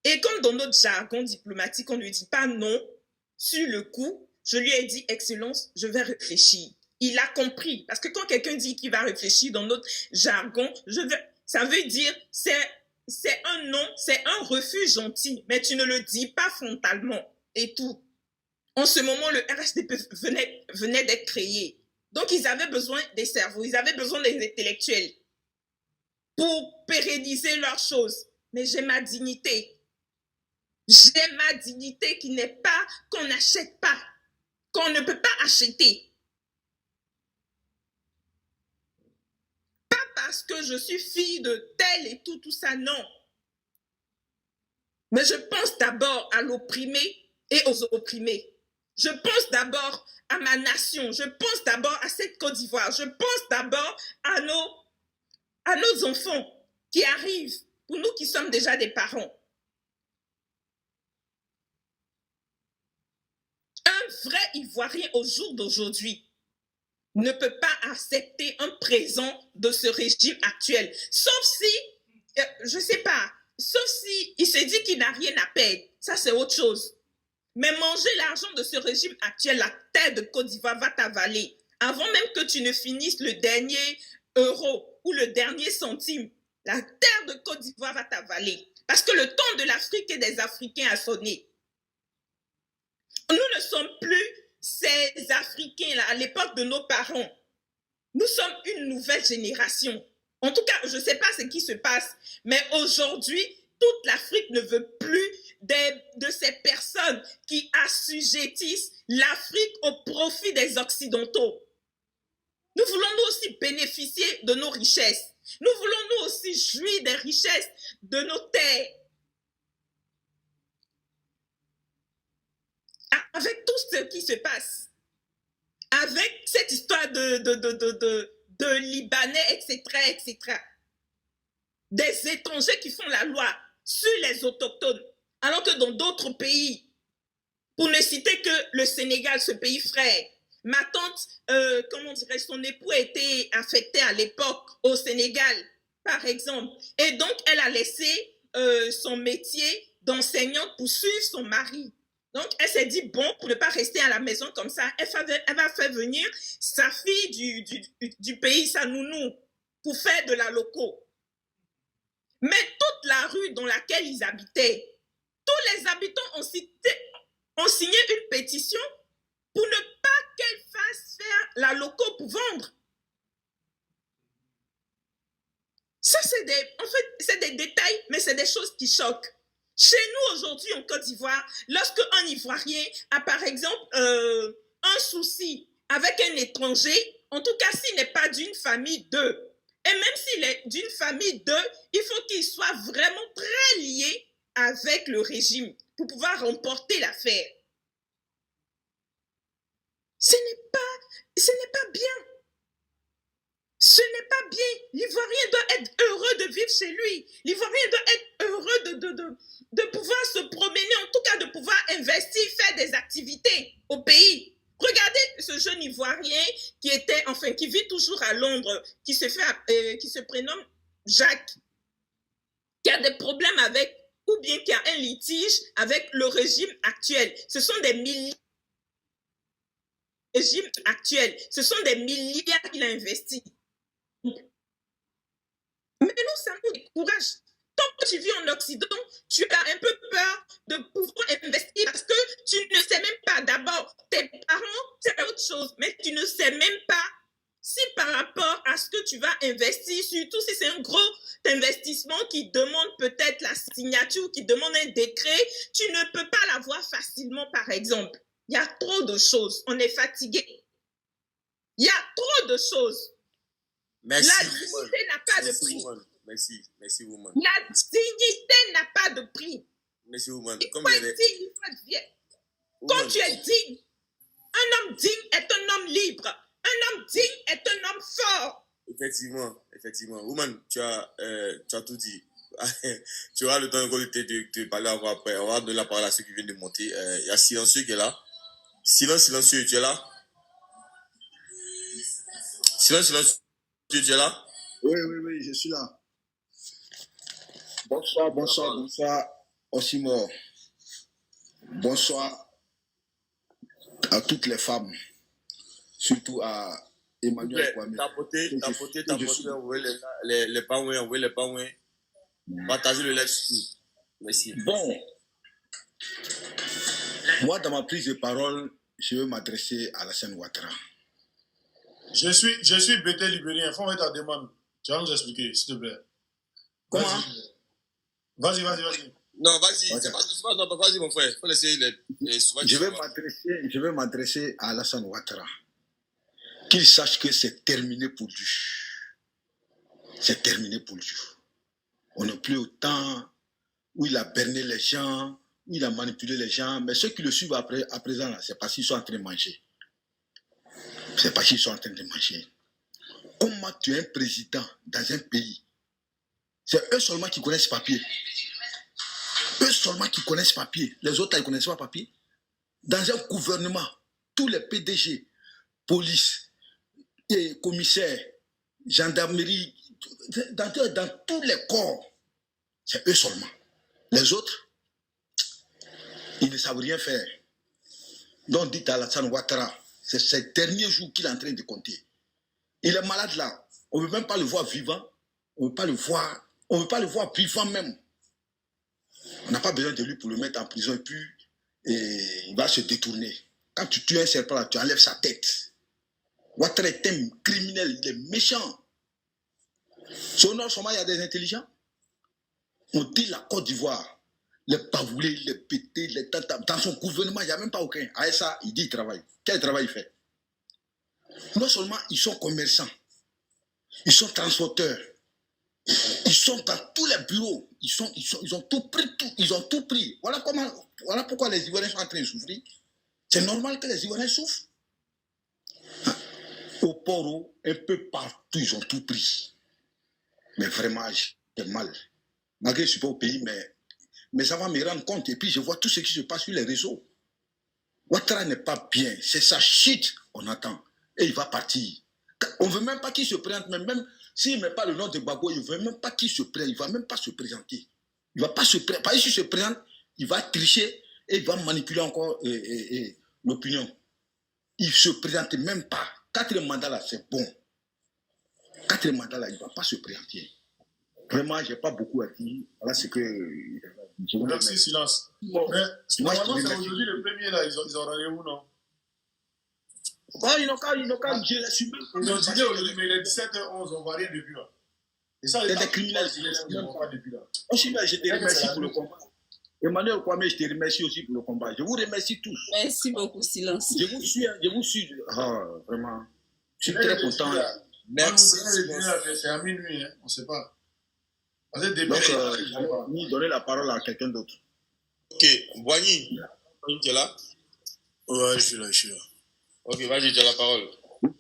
[SPEAKER 9] et comme dans notre jargon diplomatique, on ne lui dit pas non, sur le coup, je lui ai dit, Excellence, je vais réfléchir. Il a compris, parce que quand quelqu'un dit qu'il va réfléchir dans notre jargon, ça veut dire, c'est un non, c'est un refus gentil, mais tu ne le dis pas frontalement et tout. En ce moment, le RHDP venait d'être créé. Donc, ils avaient besoin des cerveaux, ils avaient besoin des intellectuels pour pérenniser leurs choses. Mais j'ai ma dignité. J'ai ma dignité qui n'est pas, qu'on n'achète pas, qu'on ne peut pas acheter. Pas parce que je suis fille de tel et tout ça, non. Mais je pense d'abord à l'opprimé et aux opprimés. Je pense d'abord à ma nation. Je pense d'abord à cette Côte d'Ivoire. Je pense d'abord à nos enfants qui arrivent, pour nous qui sommes déjà des parents. Un vrai Ivoirien au jour d'aujourd'hui ne peut pas accepter un présent de ce régime actuel. Sauf si, je ne sais pas, sauf si il se dit qu'il n'a rien à perdre. Ça, c'est autre chose. Mais manger l'argent de ce régime actuel, la terre de Côte d'Ivoire va t'avaler. Avant même que tu ne finisses le dernier euro ou le dernier centime, la terre de Côte d'Ivoire va t'avaler. Parce que le temps de l'Afrique et des Africains a sonné. Nous ne sommes plus ces Africains-là à l'époque de nos parents. Nous sommes une nouvelle génération. En tout cas, je ne sais pas ce qui se passe, mais aujourd'hui, toute l'Afrique ne veut plus de ces personnes qui assujettissent l'Afrique au profit des Occidentaux. Nous voulons nous aussi bénéficier de nos richesses. Nous voulons nous aussi jouir des richesses de nos terres. Avec tout ce qui se passe, avec cette histoire de Libanais, etc., etc., des étrangers qui font la loi sur les autochtones, alors que dans d'autres pays, pour ne citer que le Sénégal, ce pays frère, ma tante, comment dirais-je, son époux a été affecté à l'époque au Sénégal, par exemple, et donc elle a laissé son métier d'enseignante pour suivre son mari. Donc, elle s'est dit, bon, pour ne pas rester à la maison comme ça, elle va faire venir sa fille du pays, sa nounou, pour faire de la loco. Mais toute la rue dans laquelle ils habitaient, tous les habitants ont signé une pétition pour ne pas qu'elle fasse faire la loco pour vendre. Ça, c'est des détails, mais c'est des choses qui choquent. Chez nous, aujourd'hui, en Côte d'Ivoire, lorsque un Ivoirien a, par exemple, un souci avec un étranger, en tout cas, s'il n'est pas d'une famille d'eux, et même s'il est d'une famille d'eux, il faut qu'il soit vraiment très lié avec le régime pour pouvoir remporter l'affaire. Ce n'est pas bien. Ce n'est pas bien. L'Ivoirien doit être heureux de vivre chez lui. L'Ivoirien doit être heureux de pouvoir se promener, en tout cas de pouvoir investir, faire des activités au pays. Regardez ce jeune Ivoirien qui vit toujours à Londres, qui se prénomme Jacques, qui a des problèmes avec, ou bien qui a un litige avec le régime actuel. Ce sont des milliards régime actuel. Ce sont des milliards qu'il a investis. Mais nous, ça nous décourage. Tant que tu vis en Occident, tu as un peu peur de pouvoir investir parce que tu ne sais même pas. D'abord, tes parents, c'est autre chose, mais tu ne sais même pas si par rapport à ce que tu vas investir, surtout si c'est un gros investissement qui demande peut-être la signature, qui demande un décret, tu ne peux pas l'avoir facilement, par exemple. Il y a trop de choses. On est fatigué. Il y a trop de choses.
[SPEAKER 2] Merci,
[SPEAKER 9] la dignité n'a pas de prix.
[SPEAKER 2] Merci, woman.
[SPEAKER 9] La dignité n'a pas de prix.
[SPEAKER 2] Merci, woman.
[SPEAKER 9] Il faut être digne, il faut être fier. Quand tu es digne, un homme digne est un homme libre. Un homme digne est un homme fort.
[SPEAKER 2] Effectivement. Woman, tu as tout dit. Tu auras le temps encore de te parler après. On va donner la parole à ceux qui viennent de monter. Il y a Silencieux qui est là. Silencieux, tu es là? Silencieux, tu es là?
[SPEAKER 10] Oui, je suis là. Bonsoir, Osimor. Bonsoir à toutes les femmes, surtout à Emmanuel Kwame.
[SPEAKER 2] Tapoter, envoyer les paouins. Partagez le live. Merci.
[SPEAKER 10] Bon, moi, dans ma prise de parole, je veux m'adresser à Alassane Ouattara.
[SPEAKER 5] Je suis bêté libérien. Il faut mettre ta demande. Tu vas nous expliquer, s'il te plaît.
[SPEAKER 10] Comment?
[SPEAKER 5] Vas-y.
[SPEAKER 2] Non, vas-y. Okay. Vas-y, mon frère. Faut laisser les
[SPEAKER 10] je vais m'adresser à Alassane Ouattara. Qu'il sache que c'est terminé pour lui. C'est terminé pour lui. On n'est plus au temps où il a berné les gens, où il a manipulé les gens. Mais ceux qui le suivent à présent, c'est parce qu'ils sont en train de manger. Comment tu es un président dans un pays? C'est eux seulement qui connaissent papier. Les autres, ils ne connaissent pas papier. Dans un gouvernement, tous les PDG, police, et commissaires, gendarmerie, dans tous les corps, C'est eux seulement. Les autres, ils ne savent rien faire. Donc, dites à Alassane Ouattara, c'est ces derniers jours qu'il est en train de compter. Il est malade là. On ne veut même pas le voir vivant. On ne veut pas le voir. On ne veut pas le voir vivant même. On n'a pas besoin de lui pour le mettre en prison et puis il va se détourner. Quand tu tues un serpent là, tu enlèves sa tête. Ouattara est un criminel, il est méchant. Sur le nord Somalie, il y a des intelligents. On dit la Côte d'Ivoire, les pavoulés, les pétés, les tatas. Dans son gouvernement, il n'y a même pas aucun. À ça, il dit qu'il travaille. Quel travail il fait? Non seulement ils sont commerçants, ils sont transporteurs, ils sont dans tous les bureaux, ils ont tout pris, ils ont tout pris. Voilà pourquoi les Ivoiriens sont en train de souffrir. C'est normal que les Ivoiriens souffrent. Au port, un peu partout, ils ont tout pris. Mais vraiment, j'ai mal. Malgré que je ne suis pas au pays, mais ça va me rendre compte. Et puis, je vois tout ce qui se passe sur les réseaux. Ouattara n'est pas bien. C'est sa chute, on attend. Et il va partir. On ne veut même pas qu'il se présente. Même s'il ne met pas le nom de Gbagbo, il ne veut même pas qu'il se présente. Il ne va même pas se présenter. Il ne va pas se présenter. Parce que s'il se présente, il va tricher et il va manipuler encore l'opinion. Il ne se présente même pas. 4 mandats là, c'est bon. 4 mandats là, il ne va pas se présenter. Vraiment, je n'ai pas beaucoup à dire. Voilà ce que...
[SPEAKER 5] Merci, silence.
[SPEAKER 10] Bon.
[SPEAKER 5] Mais normalement, c'est aujourd'hui le premier là, ils ont rendez-vous, non?
[SPEAKER 10] Ils n'ont qu'à dire la suite.
[SPEAKER 5] Ils ont dit aujourd'hui, mais il est 17h11, on ne voit rien depuis là. Et ça,
[SPEAKER 10] c'est des criminels.
[SPEAKER 5] Ils ne voient pas depuis là.
[SPEAKER 10] Je te remercie pour le combat. Emmanuel Kwame, je te remercie aussi pour le combat. Je vous remercie tous.
[SPEAKER 6] Merci beaucoup, silence.
[SPEAKER 10] Je vous suis. Ah, vraiment. Je suis très content.
[SPEAKER 5] Merci. C'est à minuit, hein? On ne sait pas.
[SPEAKER 10] Donc, ni donner la parole à quelqu'un d'autre.
[SPEAKER 2] Ok, Boigny, tu es là?
[SPEAKER 11] Ouais, je suis là.
[SPEAKER 2] Ok, vas-y, tu as la parole.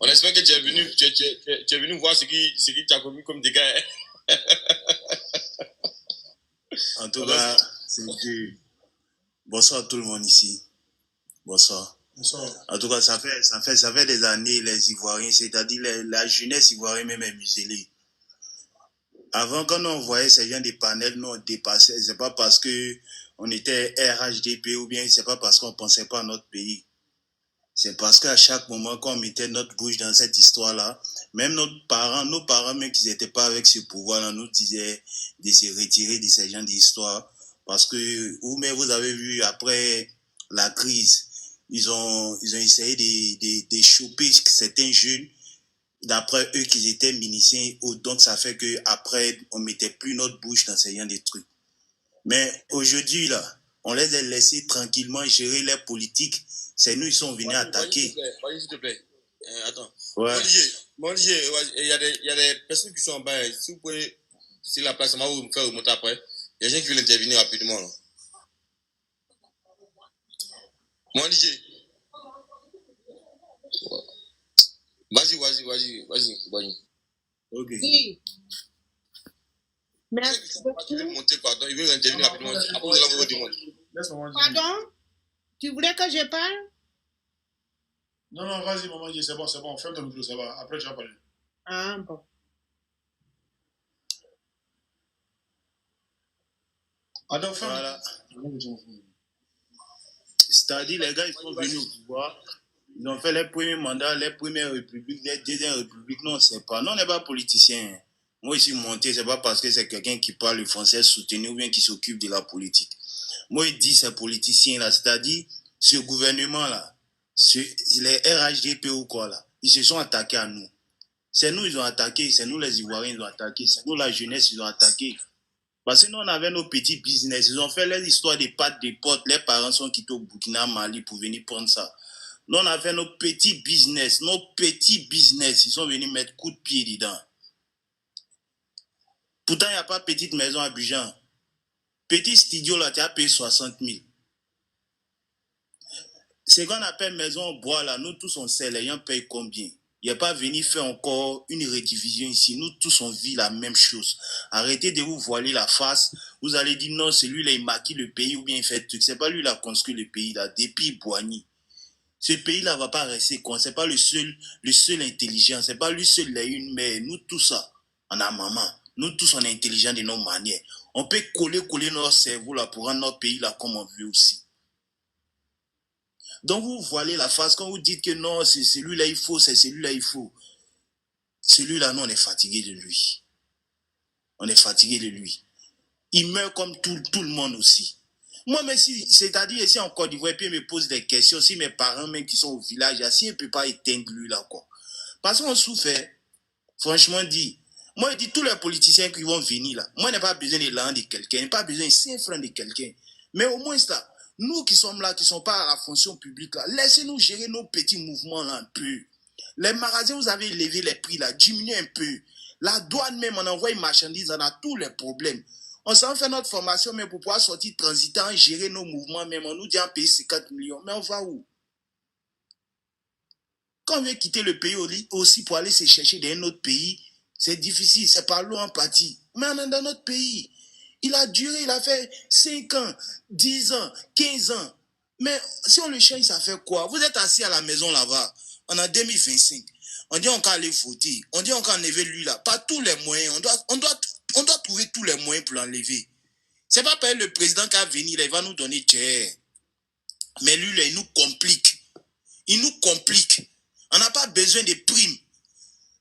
[SPEAKER 2] On espère que tu es venu voir ce qui t'a commis comme dégâts.
[SPEAKER 11] En tout cas, c'est Dieu. Bonsoir à tout le monde ici. Bonsoir.
[SPEAKER 5] Bonsoir.
[SPEAKER 11] En tout cas, ça fait des années, les Ivoiriens, c'est-à-dire la jeunesse ivoirienne même est muselée. Avant, quand on voyait ces gens des panels, nous on dépassait. C'est pas parce que on était RHDP ou bien c'est pas parce qu'on pensait pas à notre pays. C'est parce qu'à chaque moment, quand on mettait notre bouche dans cette histoire-là, même nos parents, même qui n'étaient pas avec ce pouvoir-là, nous disaient de se retirer de ces gens d'histoire. Parce que, vous avez vu, après la crise, ils ont essayé de choper certains jeunes, d'après eux, qu'ils étaient miliciens. Donc, ça fait qu'après, on ne mettait plus notre bouche dans ces gens de trucs. Mais aujourd'hui, là, on les a laissés tranquillement gérer leur politique. C'est nous, ils sont venus attaquer.
[SPEAKER 2] S'il te plaît. Attends.
[SPEAKER 11] Ouais.
[SPEAKER 2] Mon DJ, il y a des personnes qui sont en bas. Si vous pouvez, si la place, on va vous faire remonter après. Il y a des gens qui veulent intervenir rapidement. Là. Mon DJ. Vas-y.
[SPEAKER 11] Ok.
[SPEAKER 8] Oui. Merci beaucoup.
[SPEAKER 2] Il veut monter, pardon. Il veut intervenir rapidement. Après, vous allez vous demander.
[SPEAKER 8] Pardon? Tu voulais que je parle?
[SPEAKER 5] Non, vas-y, maman, c'est bon. Ferme ton micro, ça va. Après, tu vas parler.
[SPEAKER 8] Ah, bon.
[SPEAKER 5] Alors, ferme.
[SPEAKER 11] Voilà. C'est-à-dire, les gars, ils sont venus au pouvoir. Ils ont fait les premiers mandats, les premières républiques, les deuxièmes républiques. Non, c'est pas. Non, on n'est pas politicien. Moi, ici, monté, c'est pas parce que c'est quelqu'un qui parle le français soutenu ou bien qui s'occupe de la politique. Moi, il dit ces politiciens-là, c'est-à-dire ce gouvernement-là, les RHDP ou quoi là, ils se sont attaqués à nous. C'est nous, ils ont attaqué, c'est nous les Ivoiriens, ils ont attaqué, c'est nous la jeunesse, ils ont attaqué. Parce que nous, on avait nos petits business, ils ont fait les histoires des pâtes, des potes, les parents sont quittés au Burkina, Mali pour venir prendre ça. Nous, on a fait nos petits business, ils sont venus mettre coup de pied dedans. Pourtant, il n'y a pas petite maison à Abidjan. Petit studio, là, tu as payé 60 000. Ce qu'on appelle maison en bois, là, nous tous on sait, les gens payent combien? Il n'y a pas venu faire encore une redivision ici. Nous tous on vit la même chose. Arrêtez de vous voiler la face. Vous allez dire non, c'est lui là, il maquille le pays ou bien il fait truc. C'est pas lui là construit le pays là, depuis Boigny. Ce pays-là ne va pas rester con. C'est pas le seul intelligent. C'est pas lui seul là, une mère. Nous tous ça, on a maman. Nous tous on est intelligents de nos manières. On peut coller notre cerveau là pour rendre notre pays là comme on veut aussi. Donc vous voyez la face quand vous dites que non, c'est celui-là il faut, c'est celui-là il faut. Celui-là, non, on est fatigué de lui. On est fatigué de lui. Il meurt comme tout le monde aussi. Moi, mais si, c'est-à-dire ici en Côte d'Ivoire, puis il me pose des questions, si mes parents même qui sont au village, si ils ne peuvent pas éteindre lui là, quoi. Parce qu'on souffre, franchement dit. Moi, je dis tous les politiciens qui vont venir là, moi, je n'ai pas besoin de l'argent de quelqu'un, je n'ai pas besoin de 5 francs de quelqu'un. Mais au moins, là, nous qui sommes là, qui ne sommes pas à la fonction publique là, laissez-nous gérer nos petits mouvements là un peu. Les magasins, vous avez élevé les prix là, diminuez un peu. La douane même, on envoie une marchandise, on a tous les problèmes. On s'en fait notre formation, mais pour pouvoir sortir transitant, gérer nos mouvements, même on nous dit en payer 50 millions. Mais on va où? Quand on veut quitter le pays aussi pour aller se chercher dans un autre pays, c'est difficile, c'est par l'eau en partie. Mais on est dans notre pays. Il a duré, il a fait 5 ans, 10 ans, 15 ans. Mais si on le change, ça fait quoi? Vous êtes assis à la maison là-bas, on est en 2025. On dit on va aller voter. On dit on va enlever lui là. Pas tous les moyens. On doit trouver tous les moyens pour l'enlever. C'est pas parce que le président qui va venir, il va nous donner cher. Mais lui là, il nous complique. Il nous complique. On n'a pas besoin de primes.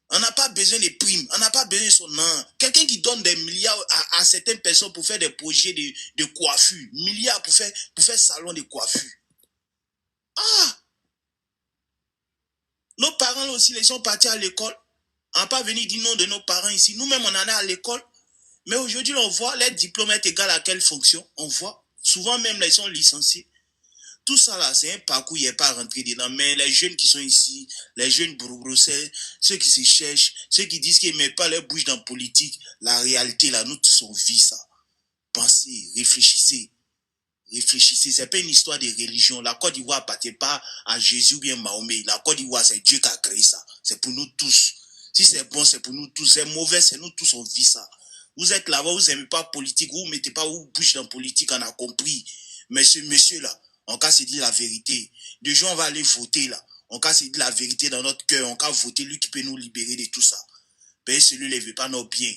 [SPEAKER 11] On n'a pas besoin de primes. On n'a pas besoin de son nom. Quelqu'un qui donne des milliards à certaines personnes pour faire des projets de coiffure. Milliards pour faire salon de coiffure. Ah! Nos parents aussi, ils sont partis à l'école. On n'a pas venu dire non de nos parents ici. Nous-mêmes, on en est à l'école. Mais aujourd'hui, on voit les diplômes être égal à quelle fonction. On voit. Souvent même, là, ils sont licenciés. Tout ça, là, c'est un parcours, il n'est pas rentré dedans. Mais les jeunes qui sont ici, les jeunes brossés, ceux qui se cherchent, ceux qui disent qu'ils ne mettent pas leur bouche dans la politique, la réalité, là, nous tous, on vit ça. Pensez, réfléchissez. Réfléchissez, ce n'est pas une histoire de religion. La Côte d'Ivoire n'appartient pas à Jésus ou bien Mahomet. La Côte d'Ivoire, c'est Dieu qui a créé ça. C'est pour nous tous. Si c'est bon, c'est pour nous tous. C'est mauvais, c'est nous tous, on vit ça. Vous êtes là-bas, vous n'aimez pas politique, vous ne mettez pas vos bouches dans la politique, on a compris. Mais ce monsieur-là, on va se dire la vérité. De jour, on va aller voter là. On va se dire la vérité dans notre cœur. On va voter lui qui peut nous libérer de tout ça. Mais celui-là, il ne veut pas nos biens.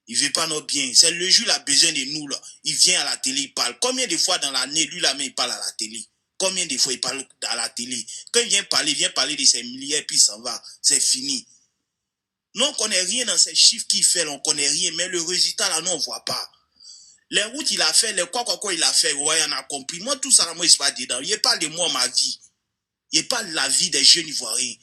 [SPEAKER 11] Il ne veut pas nos biens. C'est le jour, il a besoin de nous là. Il vient à la télé, il parle. Combien de fois dans l'année, lui là, mais il parle à la télé? Combien de fois il parle à la télé? Quand il vient parler de ses milliards, puis il s'en va. C'est fini. Nous, on ne connaît rien dans ces chiffres qu'il fait, on ne connaît rien. Mais le résultat là, nous, on ne voit pas. Les routes, il a fait, les quoi, il a fait, ouais, on a compris. Moi, tout ça, moi, il se passe dedans. Il parle de moi, ma vie. Il parle de la vie des jeunes Ivoiriens.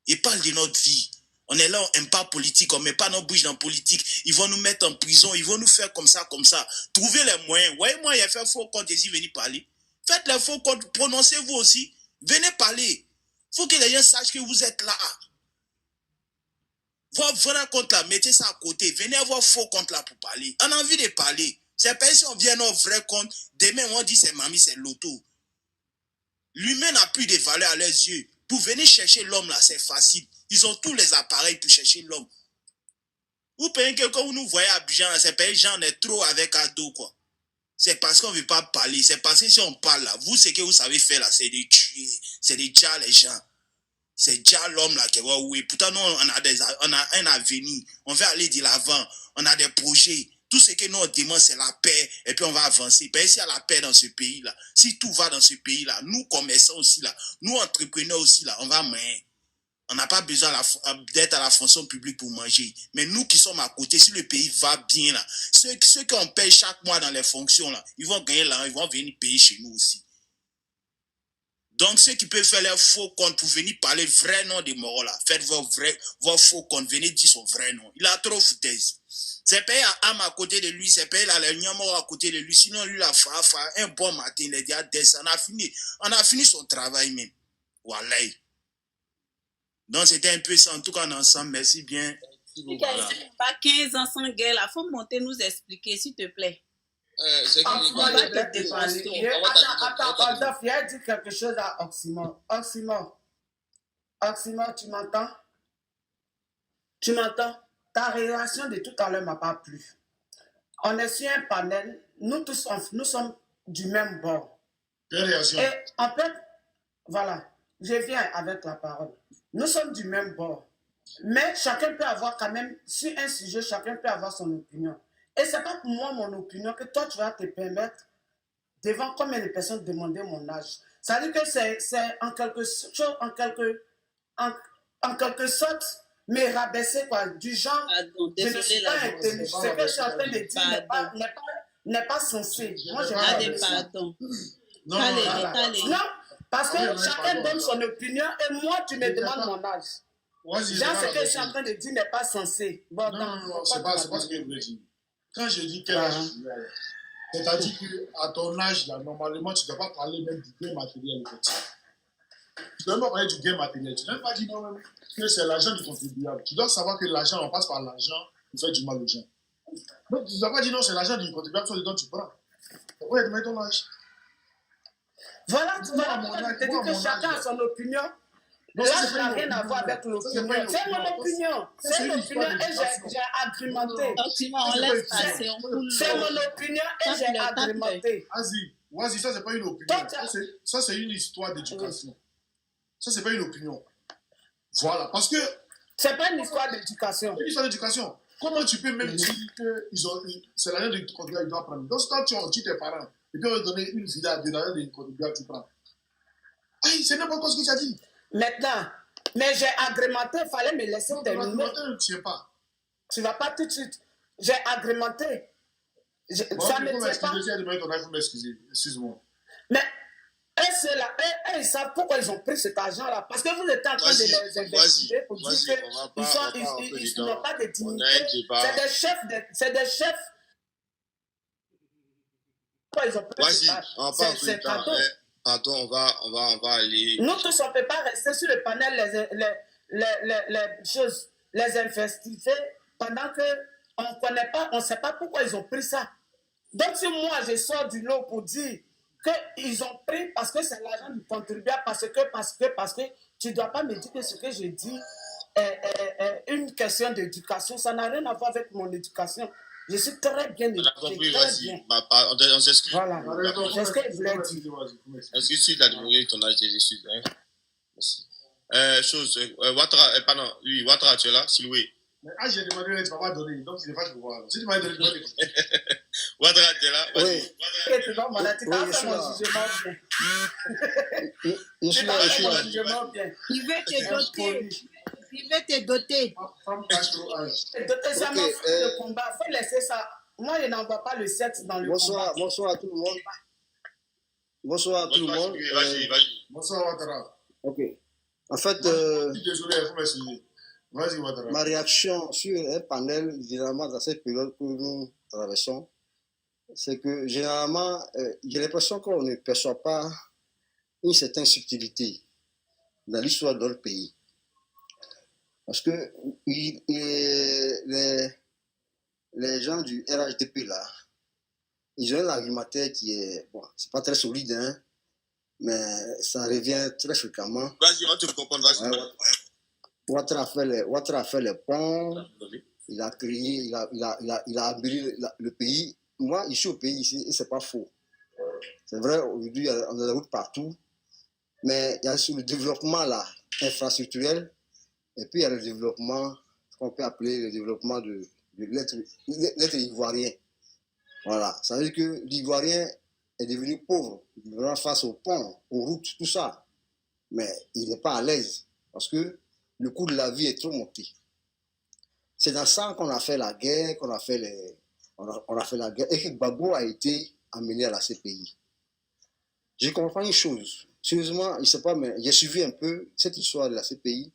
[SPEAKER 11] Il parle de notre vie. On est là, on n'aime pas politique, on ne met pas nos bouches dans la politique. Ils vont nous mettre en prison, ils vont nous faire comme ça, comme ça. Trouvez les moyens. Voyez-moi, il a fait faux compte ici, venez parler. Faites les faux comptes, prononcez-vous aussi. Venez parler. Il faut que les gens sachent que vous êtes là. Votre vrai compte là, mettez ça à côté. Venez avoir faux compte là pour parler. On a envie de parler. C'est pas si on vient à notre vrai compte, demain on dit c'est mamie, c'est l'auto. L'humain n'a plus de valeur à leurs yeux. Pour venir chercher l'homme là, c'est facile. Ils ont tous les appareils pour chercher l'homme. Vous payez que quand vous nous voyez à Abidjan, c'est pas les gens, on est trop avec ado quoi. C'est parce qu'on ne veut pas parler. C'est parce que si on parle là, vous, ce que vous savez faire là, c'est de tuer. C'est de déjà les gens. C'est déjà l'homme là qui va oui. Pourtant, nous, on a un avenir. On veut aller de l'avant. On a des projets. Tout ce que nous on demande, c'est la paix. Et puis on va avancer. Ben, s'il y a la paix dans ce pays-là, si tout va dans ce pays-là, nous commerçants aussi là, nous entrepreneurs aussi là, on va manger. On n'a pas besoin d'être à la fonction publique pour manger. Mais nous qui sommes à côté, si le pays va bien là, ceux qu'on paye chaque mois dans les fonctions là, ils vont gagner là, ils vont venir payer chez nous aussi. Donc ceux qui peuvent faire leur faux compte pour venir parler vrai nom de Moro là, faites vos faux comptes, venez dire son vrai nom. Il a trop foutaise. C'est payé à Am à côté de lui, c'est payé à la Nyamoro à côté de lui. Sinon lui la un bon matin, il a dit à Dess, on a fini son travail même. Wallahi. Donc c'était un peu ça, en tout cas ensemble, merci bien.
[SPEAKER 6] Voilà. Pas 15 ans sans guerre, il faut monter nous expliquer, s'il te plaît.
[SPEAKER 4] Attends, il a dit quelque chose à Oxymore. Oxymore, tu m'entends? Tu m'entends? Ta réaction de tout à l'heure ne m'a pas plu. On est sur un panel, nous tous, nous sommes du même bord. Et en fait, voilà, je viens avec la parole. Nous sommes du même bord. Mais chacun peut avoir quand même, sur un sujet, chacun peut avoir son opinion. Et c'est pas pour moi mon opinion que toi, tu vas te permettre, devant combien de personnes, demander mon âge. Ça veut dire que c'est en quelque sorte me rabaisser, quoi, du genre, je ne suis pas intelligent. Ce que je suis en train de dire n'est pas censé. Moi, je
[SPEAKER 6] Allez, pardon.
[SPEAKER 4] Non, parce que chacun donne son opinion et moi, tu me demandes mon âge. Genre, ce que je suis en train de dire n'est pas censé. Bon,
[SPEAKER 5] non, c'est pas ce que je veux dire. Quand je dis quel âge, c'est-à-dire qu'à ton âge, là, normalement, tu ne dois pas parler même du gain matériel. Tu ne dois pas parler du gain matériel. Tu ne dois pas dire non, que c'est l'argent du contribuable. Tu dois savoir que l'argent, on passe par l'argent pour faire du mal aux gens. Donc, tu ne dois pas dire non, c'est l'argent du contribuable, soit dedans tu prends. Pourquoi tu mets ton âge?
[SPEAKER 4] Voilà, tu vois, je te dis que chacun a son opinion. L'âge n'a rien à voir avec l'opinion. C'est mon opinion. C'est l'opinion et j'ai agrémenté.
[SPEAKER 6] On laisse passer.
[SPEAKER 4] C'est mon opinion et j'ai agrémenté.
[SPEAKER 5] Vas-y, ça, c'est pas une opinion. Ça, c'est une histoire d'éducation. Ça, c'est pas une opinion. Voilà, parce que...
[SPEAKER 4] C'est pas une histoire d'éducation.
[SPEAKER 5] C'est une histoire d'éducation. Comment tu peux même dire que c'est l'argent de contribuable qu'ils doivent prendre? Donc, quand tu dis tes parents, et puis on va donner une villa de l'argent de contribuable, tu prends. C'est n'importe quoi ce que tu as dit.
[SPEAKER 4] Maintenant, mais j'ai agrémenté, il fallait me laisser terminer.
[SPEAKER 5] Agrémenté, ne tient pas.
[SPEAKER 4] Tu ne vas pas tout de suite. J'ai agrémenté. Ça ne tient pas.
[SPEAKER 5] Il faut m'excuser. Excuse-moi.
[SPEAKER 4] Mais ils savent pourquoi ils ont pris cet argent-là. Parce que vous êtes en train de les investiguer pour dire qu'ils n'ont pas de dignité. C'est des chefs. Pourquoi ils ont pris cet argent? C'est cadeau.
[SPEAKER 2] Pardon, on va aller.
[SPEAKER 4] Nous tous, on ne peut pas rester sur le panel les investiguer pendant qu'on ne connaît pas, on ne sait pas pourquoi ils ont pris ça. Donc, si moi, je sors du lot pour dire qu'ils ont pris parce que c'est l'argent du contribuable, parce que tu ne dois pas me dire que ce que je dis est une question d'éducation. Ça n'a rien à voir avec mon éducation. Je suis très bien éduqué.
[SPEAKER 2] On a compris, vas-y. On s'excuse.
[SPEAKER 4] Voilà. C'est ce que je voulais dire.
[SPEAKER 2] Est-ce que tu as demandé ton âge des excuses? Merci. Ouattara, tu es là? Siloué.
[SPEAKER 5] J'ai demandé, tu ne vas pas donner. Donc, il n'est pas pour voir. Si tu m'as donné,
[SPEAKER 2] Ouattara, tu es là?
[SPEAKER 7] Oui.
[SPEAKER 4] Tu vas faire mon jugement bien. Tu vas faire mon jugement bien.
[SPEAKER 8] Il veut te doter. Il veut te doter.
[SPEAKER 4] Doter, ça m'a fait le combat. Il faut laisser ça. Moi, je n'envoie pas le sexe dans le combat.
[SPEAKER 7] Bonsoir à tout le monde. Bonsoir à tout le monde.
[SPEAKER 2] Vas-y.
[SPEAKER 5] Bonsoir, Ouattara.
[SPEAKER 7] Ok. En fait,
[SPEAKER 5] désolé, il faut m'excuser. Vas-y, Ouattara.
[SPEAKER 7] Ma réaction sur un panel, généralement, dans cette période que nous traversons, c'est que généralement, j'ai l'impression qu'on ne perçoit pas une certaine subtilité dans l'histoire de notre pays. Parce que les gens du RHDP là, ils ont un argumentaire qui est, bon, c'est pas très solide, hein, mais ça revient très fréquemment.
[SPEAKER 2] Vas-y, on te comprend, vas-y.
[SPEAKER 7] Ouais. Ouattara a fait les ponts, il a créé, il a embelli le pays. Moi, ici au pays, ici, et c'est pas faux. C'est vrai, aujourd'hui, on a des routes partout, mais il y a sur le développement là, infrastructurel, et puis il y a le développement, ce qu'on peut appeler le développement de l'être ivoirien. Voilà, ça veut dire que l'Ivoirien est devenu pauvre, face aux ponts, aux routes, tout ça. Mais il n'est pas à l'aise, parce que le coût de la vie est trop monté. C'est dans ça qu'on a fait la guerre, on a fait la guerre, et que Gbagbo a été amené à la CPI. Je comprends une chose, sérieusement, je ne sais pas, mais j'ai suivi un peu cette histoire de la CPI.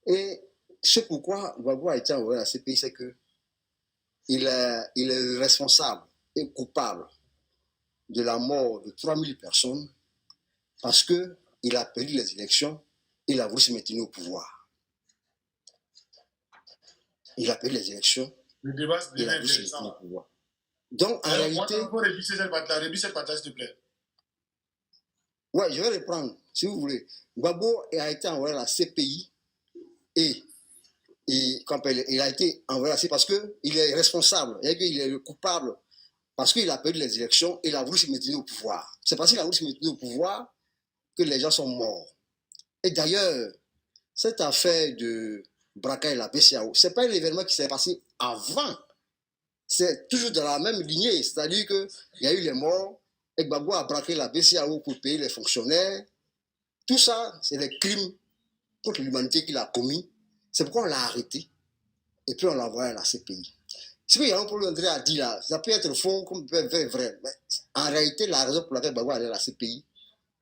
[SPEAKER 7] Et c'est pourquoi Gbagbo a été envoyé à la CPI, c'est que il est responsable et coupable de la mort de 3000 personnes parce qu'il a perdu les élections, il a voulu se maintenir au pouvoir. Il a perdu les élections, il a voulu se maintenir au pouvoir. Donc, en réalité...
[SPEAKER 5] Réduis cette partage, s'il te plaît.
[SPEAKER 7] Oui, je vais reprendre, si vous voulez. Gbagbo a été envoyé à la CPI et il a été envoyé à la CPI parce qu'il est responsable, il est le coupable parce qu'il a perdu les élections et il a voulu se maintenir au pouvoir. C'est parce qu'il a voulu se maintenir au pouvoir que les gens sont morts. Et d'ailleurs, cette affaire de Braka et la BCAO, ce n'est pas un événement qui s'est passé avant c'est toujours dans la même lignée. C'est-à-dire qu'il y a eu les morts, et Gbagbo a braqué la BCAO pour payer les fonctionnaires. Tout ça, c'est des crimes contre l'humanité qu'il a commis. C'est pourquoi on l'a arrêté. Et puis on l'a envoyé à la CPI. Ce que Yaron Paul André a dit là, ça peut être faux comme peut être vrai. Mais en réalité, la raison pour laquelle Gbagbo est allé à la CPI,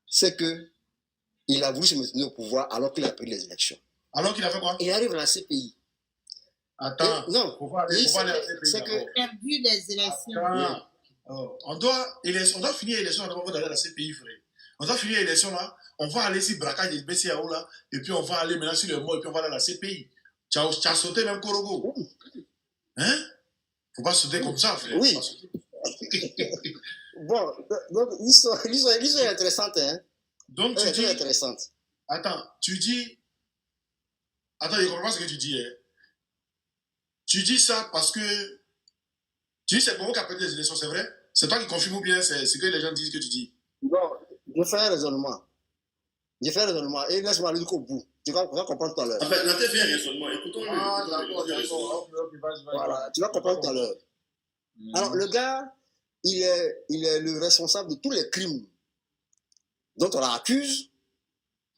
[SPEAKER 7] c'est qu'il a voulu se maintenir au pouvoir alors qu'il a pris les élections.
[SPEAKER 5] Alors qu'il a fait quoi?
[SPEAKER 7] Il arrive à la CPI.
[SPEAKER 5] Attends,
[SPEAKER 7] non,
[SPEAKER 5] pourquoi aller à la CPI?
[SPEAKER 7] C'est que
[SPEAKER 8] perdu les élections.
[SPEAKER 5] On doit finir l'élection avant d'aller à la CPI, frère. On doit finir l'élection là, on va aller sur braquage des BCAO là, et puis on va aller maintenant sur le mot, et puis on va aller à la CPI. Tu as sauté même Korogo. Hein? Faut pas sauter comme ça, frère.
[SPEAKER 7] Oui. Bon, donc l'histoire est intéressante, hein?
[SPEAKER 5] Donc tu dis...
[SPEAKER 7] intéressante.
[SPEAKER 5] Attends, tu dis... Attends, je comprends ce que tu dis, hein? Tu dis ça parce que... Tu dis c'est Gbagbo qui a perdu les élections, c'est vrai? C'est toi qui confirme ou bien c'est ce que les gens disent que tu dis?
[SPEAKER 7] Bon, je fais un raisonnement. Et laisse-moi aller jusqu'au bout. Tu vas comprendre tout à l'heure.
[SPEAKER 2] En fait, là, tu fais un raisonnement. Écoutons-le.
[SPEAKER 5] Ah, d'accord.
[SPEAKER 7] Voilà, tu vas comprendre tout à l'heure. Alors, le gars, il est le responsable de tous les crimes dont on l'accuse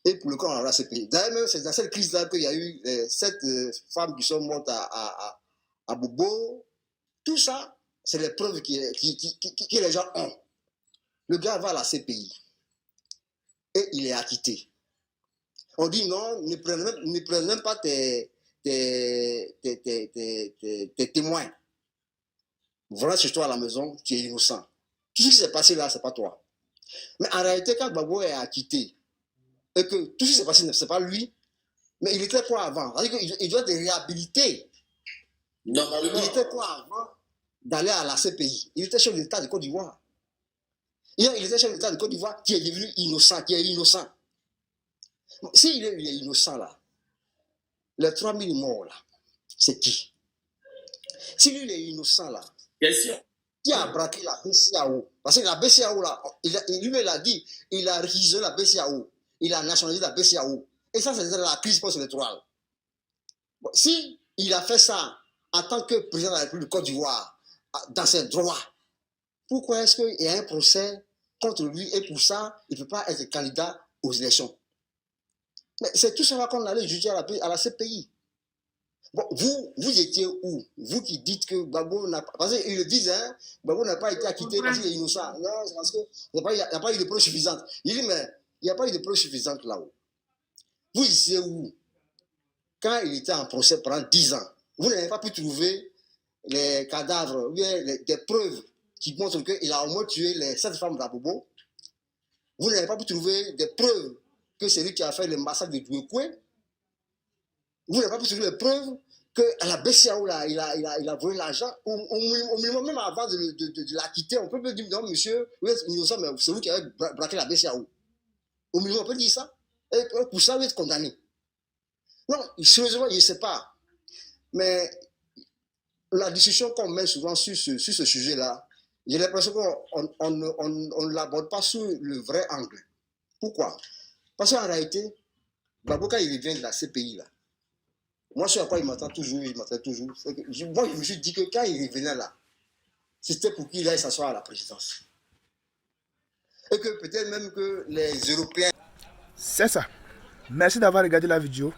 [SPEAKER 7] et pour lequel on l'a CPI. D'ailleurs, c'est dans cette crise-là qu'il y a eu 7 femmes qui sont mortes à Bobo. Tout ça, c'est les preuves que les gens ont. Le gars va à la CPI et il est acquitté. On dit non, ne prenne même pas tes témoins. Voilà chez toi à la maison, tu es innocent. Tout ce qui s'est passé là, ce n'est pas toi. Mais en réalité, quand Gbagbo est acquitté, et que tout ce qui s'est passé, ce n'est pas lui, mais il était quoi avant? Il doit être réhabilité.
[SPEAKER 2] Normalement.
[SPEAKER 7] Il était quoi avant d'aller à la CPI? Il était chef de l'État de Côte d'Ivoire. Il était chef de l'État de Côte d'Ivoire qui est devenu innocent, qui est innocent. S'il est innocent là, les 3000 morts là, c'est qui? Si lui il est innocent là,
[SPEAKER 2] question.
[SPEAKER 7] Qui a braqué la BCAO? Parce que la BCAO là, lui il a dit, il a réquisitionné la BCAO, il a nationalisé la BCAO. Et ça, c'est la crise post-électorale. Bon, si il a fait ça en tant que président de la République de Côte d'Ivoire, dans ses droits, pourquoi est-ce qu'il y a un procès contre lui et pour ça, il ne peut pas être candidat aux élections? Mais c'est tout ça qu'on allait juger à la CPI. Bon, vous étiez où? Vous qui dites que Gbagbo n'a pas... Parce qu'ils le disent, hein, Gbagbo n'a pas été acquitté parce qu'il est innocent. Non, c'est parce qu'il n'y a pas eu de preuve suffisante. Il dit, mais il n'y a pas eu de preuve suffisante là-haut. Vous étiez où? Quand il était en procès pendant 10 ans, vous n'avez pas pu trouver les cadavres, ou bien des preuves qui montrent qu'il a au moins tué les 7 femmes d'Abobo. Vous n'avez pas pu trouver des preuves que c'est lui qui a fait le massacre de Douekoué. Vous n'avez pas pu trouver les preuves que la BCAO, là, il a volé l'argent. Au minimum, même avant de l'acquitter, on peut dire, non, monsieur, vous êtes innocent, mais c'est vous qui avez braqué la BCAO. Au minimum, on peut dire ça. Et pour ça, vous êtes condamné. Non, sérieusement, je ne sais pas. Mais la discussion qu'on met souvent sur ce sujet-là, j'ai l'impression qu'on ne l'aborde pas sous le vrai angle. Pourquoi? Parce qu'en réalité, Gbagbo, quand il revient de la CPI, là, moi, sur quoi il m'attend toujours. Moi, je me suis dit que quand il revenait là, c'était pour qu'il aille s'asseoir à la présidence. Et que peut-être même que les Européens...
[SPEAKER 1] C'est ça. Merci d'avoir regardé la vidéo.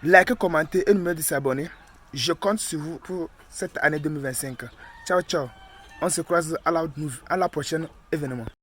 [SPEAKER 1] Likez, commentez et n'oubliez pas de s'abonner. Je compte sur vous pour cette année 2025. Ciao, ciao. On se croise à la prochaine événement.